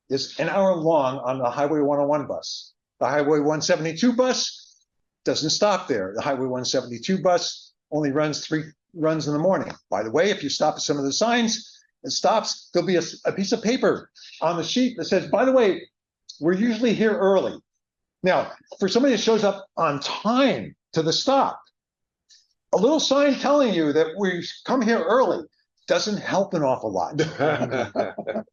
is an hour long on the Highway 101 bus. The Highway 172 bus doesn't stop there. The Highway 172 bus only runs 3 runs in the morning. By the way, if you stop at some of the signs, it stops, there'll be a piece of paper on the sheet that says, by the way, we're usually here early. Now, for somebody that shows up on time to the stop, a little sign telling you that we come here early doesn't help an awful lot.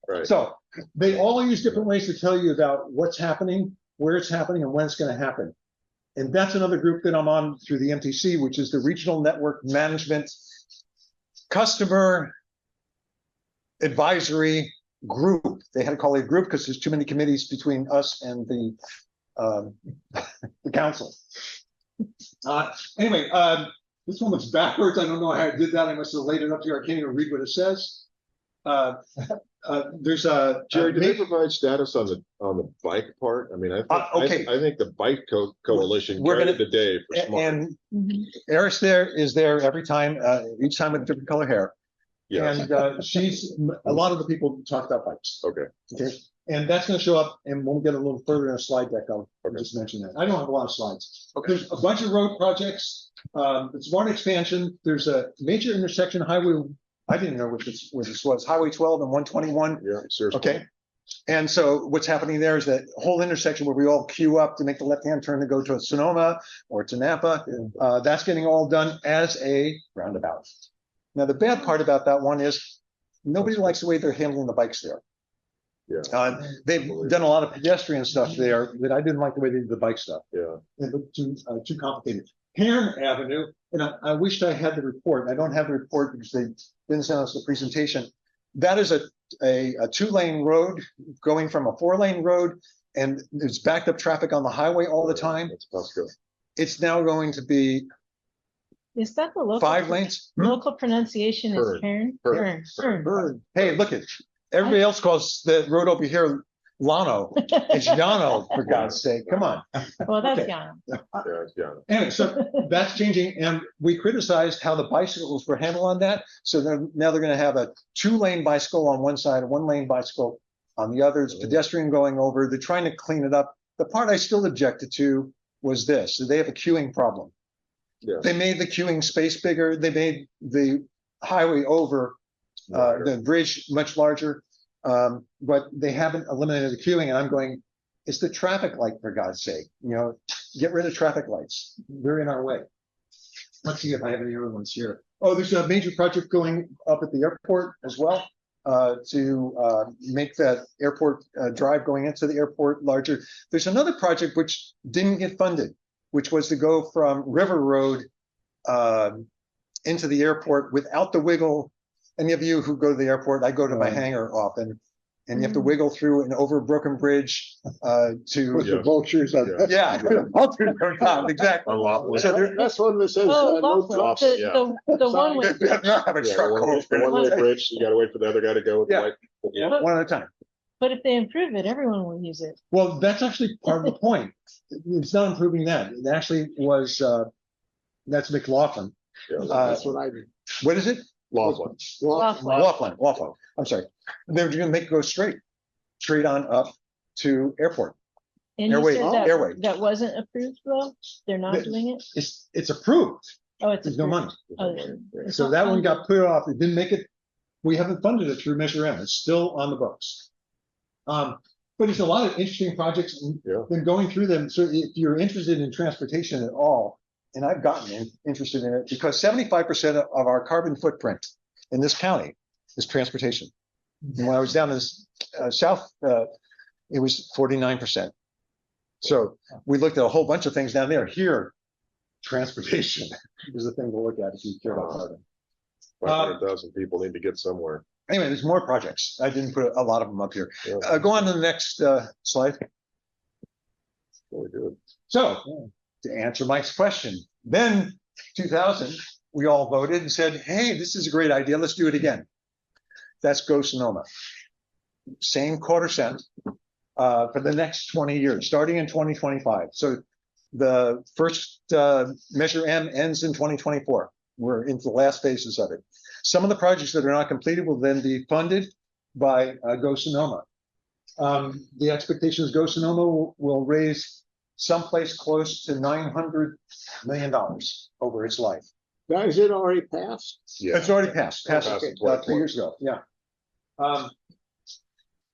Right. So they all use different ways to tell you about what's happening, where it's happening, and when it's going to happen. And that's another group that I'm on through the MTC, which is the Regional Network Management Customer Advisory Group. They had to call it a group because there's too many committees between us and the council. Anyway, this one looks backwards. I don't know how I did that. I must have laid it up here. I can't even read what it says. There's a
Jerry. Did they provide status on the bike part? I mean, I think the bike coalition carried the day for SMART.
And Eris is there every time, each time with different color hair. Yes. And she's a lot of the people talk about bikes.
Okay.
And that's gonna show up, and we'll get a little further in a slide deck, I'll just mention that. I don't have a lot of slides. There's a bunch of road projects. It's one expansion. There's a major intersection highway. I didn't know where this was, Highway 12 and 121.
Yeah, seriously.
Okay. And so what's happening there is that whole intersection where we all queue up to make the left-hand turn to go to Sonoma or to Napa, that's getting all done as a roundabout. Now, the bad part about that one is nobody likes the way they're handling the bikes there.
Yeah.
They've done a lot of pedestrian stuff there that I didn't like the way they did the bike stuff.
Yeah.
It looked too complicated. Heron Avenue, and I wished I had the report. I don't have the report because they didn't send us the presentation. That is a 2-lane road going from a 4-lane road, and there's backed up traffic on the highway all the time.
That's good.
It's now going to be
Is that the local
5 lanes.
local pronunciation is Hearn?
Hearn. Hey, look at everybody else calls the road over here Lano. It's Yano, for God's sake. Come on.
Well, that's
Okay.
Yano.
Yeah, it's Yano.
Anyway, so that's changing, and we criticized how the bicycles were handled on that. So now they're going to have a 2-lane bicycle on one side, a 1-lane bicycle on the other. It's pedestrian going over. They're trying to clean it up. The part I still objected to was this: so they have a queuing problem.
Yeah.
They made the queuing space bigger. They made the highway over the bridge much larger, but they haven't eliminated the queuing. And I'm going, it's the traffic light, for God's sake. Get rid of traffic lights. They're in our way. Let's see if I have any other ones here. Oh, there's a major project going up at the airport as well to make that airport drive going into the airport larger. There's another project which didn't get funded, which was to go from River Road into the airport without the wiggle. Any of you who go to the airport, I go to my hangar often, and you have to wiggle through and over a broken bridge to
With the vultures on.
yeah, vultures on top, exactly. So
That's one that says.
Oh,
no
Laughlin,
drops.
the one with,
not have a truck go over
One way bridge, you gotta wait for the other guy to go with the
Yeah.
light.
one at a time.
but if they improve it, everyone will use it.
Well, that's actually part of the point. It's not improving that. It actually was, that's McLaughlin.
That's what I mean.
What is it?
Laughlin.
Laughlin. I'm sorry. They're going to make it go straight on up to airport.
And you
Airway,
said that,
airway.
that wasn't approved though? They're not doing it?
It's approved.
Oh, it's
There's no money.
approved. Oh, it's
So
not
that one
funded.
got put off. It didn't make it. We haven't funded it through Measure M. It's still on the books. But there's a lot of interesting projects and been going through them. So if you're interested in transportation at all, and I've gotten interested in it because 75% of our carbon footprint in this county is transportation. And when I was down in the south, it was 49%. So we looked at a whole bunch of things down there. Here, transportation is the thing to look at if you care about carbon.
500,000 people need to get somewhere.
Anyway, there's more projects. I didn't put a lot of them up here. Go on to the next slide.
Really good.
So to answer Mike's question, then 2000, we all voted and said, hey, this is a great idea. Let's do it again. That's Go Sonoma. Same quarter cent for the next 20 years, starting in 2025. So the first Measure M ends in 2024. We're into the last phases of it. Some of the projects that are not completed will then be funded by Go Sonoma. The expectation is Go Sonoma will raise someplace close to $900 million over its life.
Now, is it already passed?
Yeah.
It's already passed
Okay.
about 3 years ago. Yeah.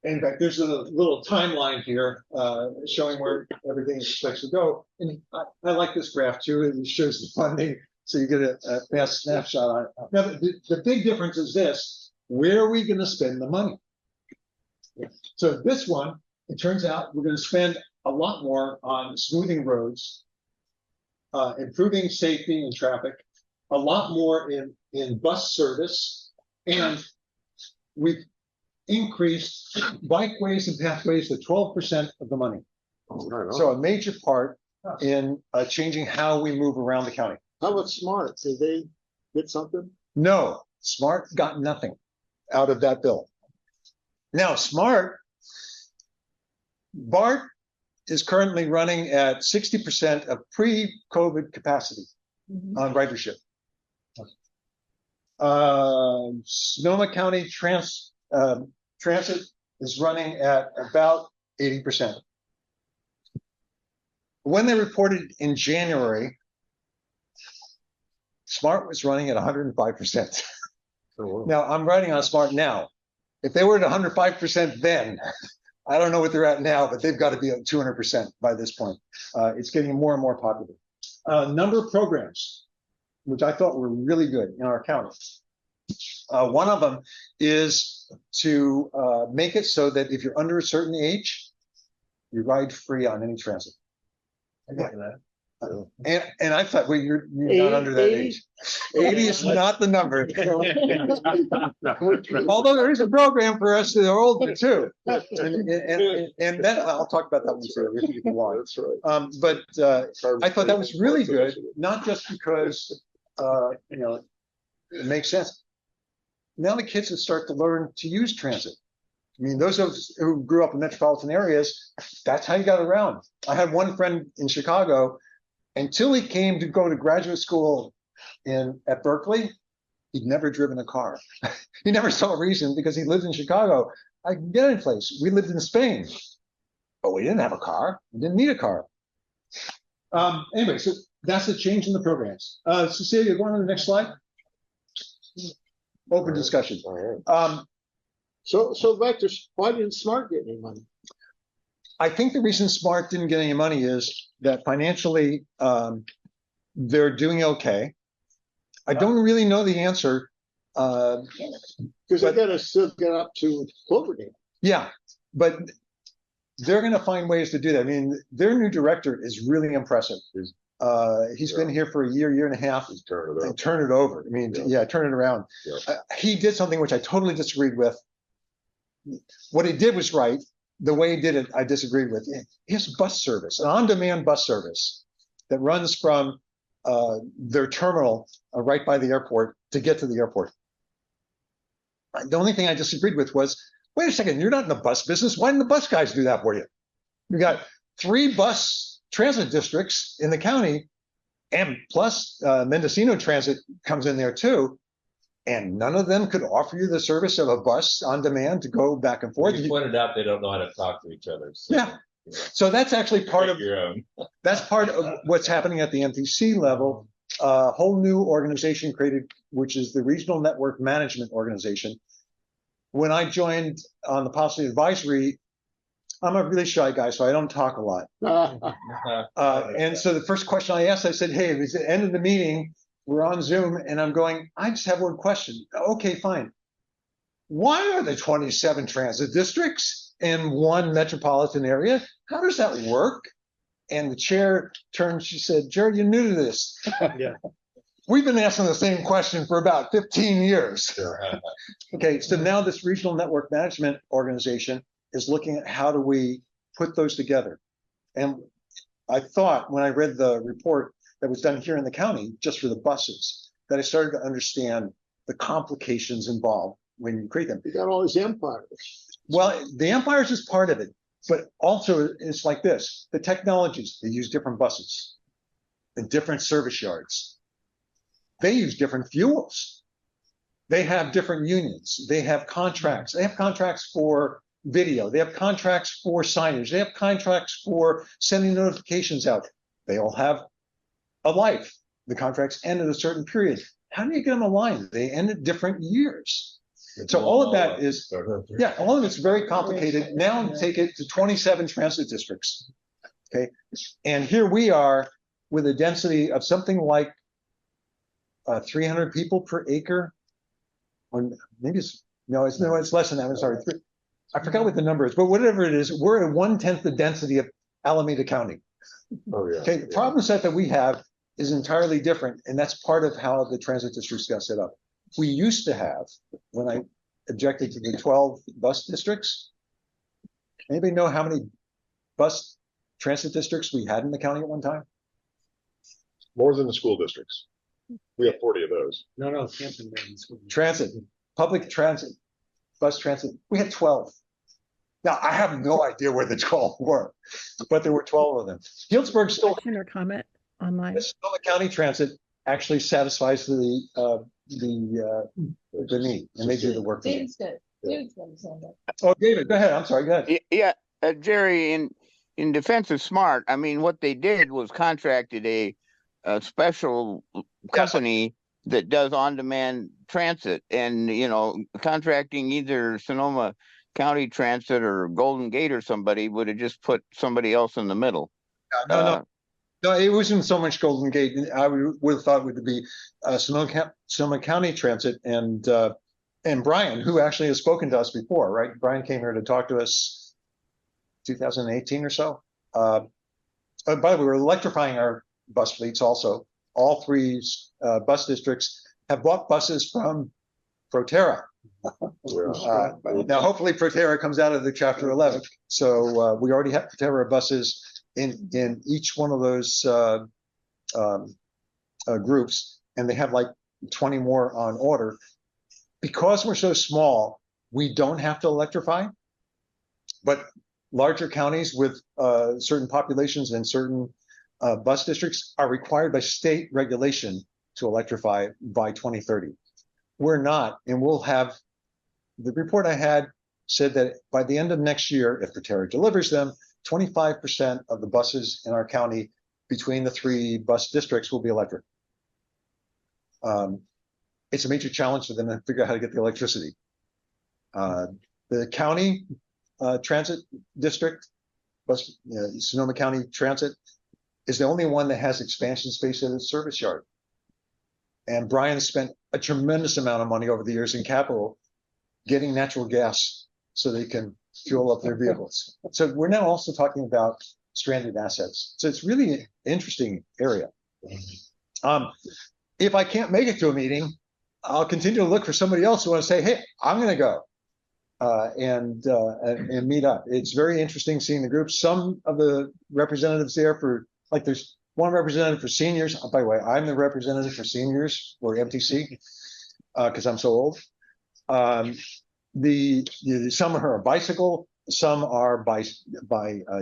In fact, there's a little timeline here showing where everything is expected to go. And I like this graph too. It shows the funding, so you get a fast snapshot on it. Now, the big difference is this: where are we going to spend the money? So this one, it turns out we're going to spend a lot more on smoothing roads, improving safety and traffic, a lot more in bus service, and we've increased bikeways and pathways to 12% of the money. So a major part in changing how we move around the county.
How about SMART? Did they get something?
No, SMART got nothing out of that bill. Now, SMART, BART is currently running at 60% of pre-COVID capacity on ridership. Sonoma County Transit is running at about 80%. When they reported in January, Smart was running at 105%. Now I'm riding on Smart now. If they were at 105% then, I don't know what they're at now, but they've got to be at 200% by this point. It's getting more and more popular. Number of programs, which I thought were really good in our county. One of them is to make it so that if you're under a certain age, you ride free on any transit. And I thought, well, you're not under that age. 80 is not the number. Although there is a program for us that are older too. And that I'll talk about that one too if you want. That's right. But I thought that was really good, not just because you know, it makes sense. Now the kids will start to learn to use transit. I mean, those of us who grew up in metropolitan areas, that's how you got around. I had one friend in Chicago. Until he came to go to graduate school at Berkeley, he'd never driven a car. He never saw a reason because he lived in Chicago. I can get any place. We lived in Spain, but we didn't have a car. We didn't need a car. Anyway, so that's the change in the programs. Cecilia, go on to the next slide. Open discussion.
So back to why didn't Smart get any money?
I think the reason Smart didn't get any money is that financially they're doing okay. I don't really know the answer.
Because they got to still get up to Cloverdale.
Yeah, but they're going to find ways to do that. I mean, their new director is really impressive. He's been here for a year and a half. And turn it over. I mean, turn it around. He did something which I totally disagreed with. What he did was right. The way he did it, I disagreed with. He has bus service, an on-demand bus service that runs from their terminal right by the airport to get to the airport. The only thing I disagreed with was, wait a second, you're not in the bus business. Why didn't the bus guys do that for you? You got 3 bus transit districts in the county, and plus Mendocino Transit comes in there too. And none of them could offer you the service of a bus on demand to go back and forth.
You pointed out they don't know how to talk to each other. So,
yeah. So that's actually part of
your own.
That's part of what's happening at the MTC level. A whole new organization created, which is the Regional Network Management Organization. When I joined on the policy advisory, I'm a really shy guy, so I don't talk a lot. And so the first question I asked, I said, hey, it's the end of the meeting. We're on Zoom and I'm going, I just have one question. Okay, fine. Why are there 27 transit districts in one metropolitan area? How does that work? And the chair turned, she said, Jared, you're new to this.
Yeah.
We've been asking the same question for about 15 years. Okay, so now this Regional Network Management Organization is looking at how do we put those together. And I thought when I read the report that was done here in the county just for the buses, that I started to understand the complications involved when you create them.
You got all these empires.
Well, the empires is part of it, but also it's like this. The technologies, they use different buses in different service yards. They use different fuels. They have different unions. They have contracts. They have contracts for video. They have contracts for signage. They have contracts for sending notifications out. They all have a life. The contracts end at a certain period. How do you get them aligned? They end at different years. So all of that is, yeah, all of it's very complicated. Now take it to 27 transit districts. Okay. And here we are with a density of something like 300 people per acre. Or maybe it's, no, it's less than that. I'm sorry. I forgot what the number is, but whatever it is, we're at 1/10 the density of Alameda County.
Oh, yeah.
Okay, the problem set that we have is entirely different, and that's part of how the transit districts got set up. We used to have, when I objected to the 12 bus districts, anybody know how many bus transit districts we had in the county at one time?
More than the school districts. We have 40 of those.
No, Hampton.
Transit, public transit, bus transit, we had 12. Now, I have no idea where the 12 were, but there were 12 of them. Healdsburg still.
Question or comment online?
Sonoma County Transit actually satisfies the need, and they do the work.
Seems good.
Oh, David, go ahead. I'm sorry. Go ahead.
Yeah, Jerry, in defense of Smart, I mean, what they did was contracted a special company that does on-demand transit, and contracting either Sonoma County Transit or Golden Gate or somebody would have just put somebody else in the middle.
No, it wasn't so much Golden Gate. I would have thought it would be Sonoma County Transit and Brian, who actually has spoken to us before, right? Brian came here to talk to us 2018 or so. By the way, we're electrifying our bus fleets also. All three bus districts have bought buses from Proterra. Now, hopefully Proterra comes out of the Chapter 11. So we already have Proterra buses in each one of those groups, and they have like 20 more on order. Because we're so small, we don't have to electrify, but larger counties with certain populations and certain bus districts are required by state regulation to electrify by 2030. We're not, and we'll have, the report I had said that by the end of next year, if Proterra delivers them, 25% of the buses in our county between the three bus districts will be electric. It's a major challenge for them to figure out how to get the electricity. The county transit district, Sonoma County Transit, is the only one that has expansion space at its service yard. And Brian spent a tremendous amount of money over the years in capital getting natural gas so they can fuel up their vehicles. So we're now also talking about stranded assets. So it's really an interesting area. If I can't make it to a meeting, I'll continue to look for somebody else who wants to say, hey, I'm going to go and meet up. It's very interesting seeing the group. Some of the representatives there there's one representative for seniors. By the way, I'm the representative for seniors for MTC because I'm so old. Some are bicycle, some are by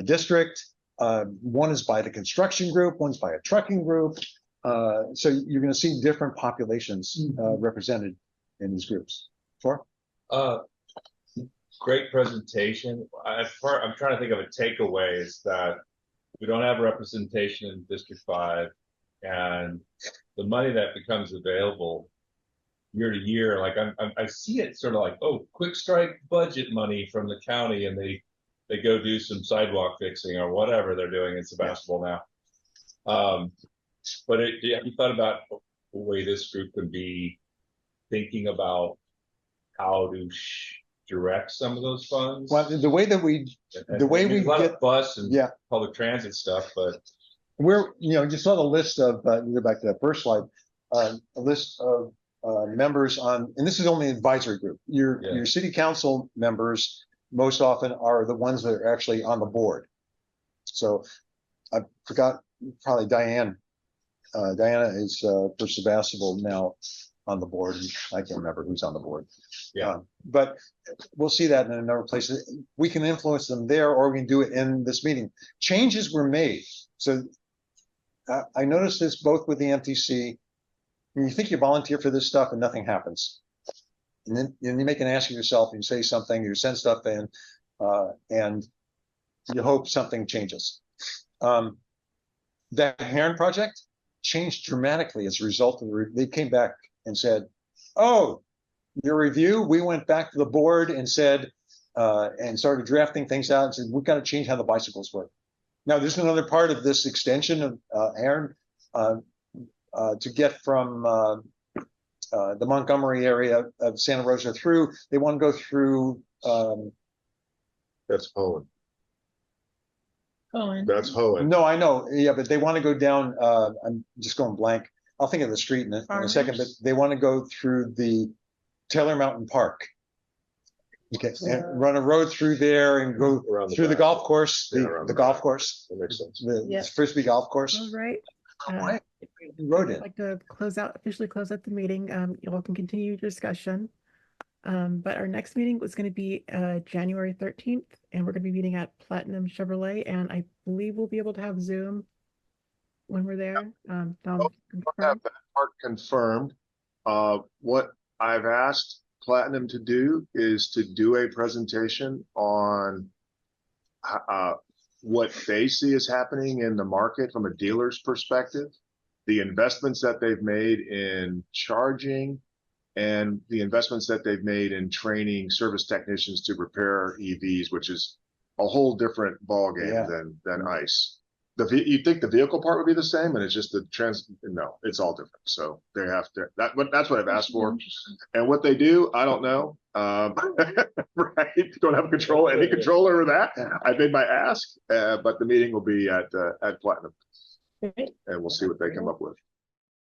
district. One is by the construction group, one's by a trucking group. So you're going to see different populations represented in these groups. Sure.
Great presentation. I'm trying to think of a takeaway is that we don't have representation in District 5, and the money that becomes available year to year, like I see it sort of like, oh, quick strike budget money from the county, and they go do some sidewalk fixing or whatever they're doing in Sebastopol now. But have you thought about the way this group can be thinking about how to direct some of those funds?
Well, the way we
get bus and public transit stuff, but
we're, you saw the list of, go back to that first slide, a list of members on, and this is only an advisory group. Your city council members most often are the ones that are actually on the board. So I forgot, probably Diana is for Sebastopol now on the board. I can't remember who's on the board. But we'll see that in a number of places. We can influence them there, or we can do it in this meeting. Changes were made. So I noticed this both with the MTC. When you think you volunteer for this stuff and nothing happens, and then you make an ask of yourself and you say something, you send stuff in, and you hope something changes. That Heron project changed dramatically as a result of they came back and said, oh, your review, we went back to the board and said, and started drafting things out and said, we've got to change how the bicycles work. Now, there's another part of this extension of Heron to get from the Montgomery area of Santa Rosa through. They want to go through.
That's Hohen.
Hohen.
That's Hohen.
No, I know. Yeah, but they want to go down. I'm just going blank. I'll think of the street in a second, but they want to go through the Taylor Mountain Park. Okay, and run a road through there and go through the golf course, the golf course.
That makes sense.
The Frisbee golf course.
All right.
I'd
like to officially close out the meeting. You all can continue your discussion. But our next meeting was going to be January 13th, and we're going to be meeting at Platinum Chevrolet, and I believe we'll be able to have Zoom when we're there.
I'll have that part confirmed. What I've asked Platinum to do is to do a presentation on what they see is happening in the market from a dealer's perspective, the investments that they've made in charging, and the investments that they've made in training service technicians to repair EVs, which is a whole different ballgame than ICE. You think the vehicle part would be the same, and it's just no, it's all different. So they have to, that's what I've asked for. And what they do, I don't know. Right? Don't have any control over that. I made my ask, but the meeting will be at Platinum. And we'll see what they come up with.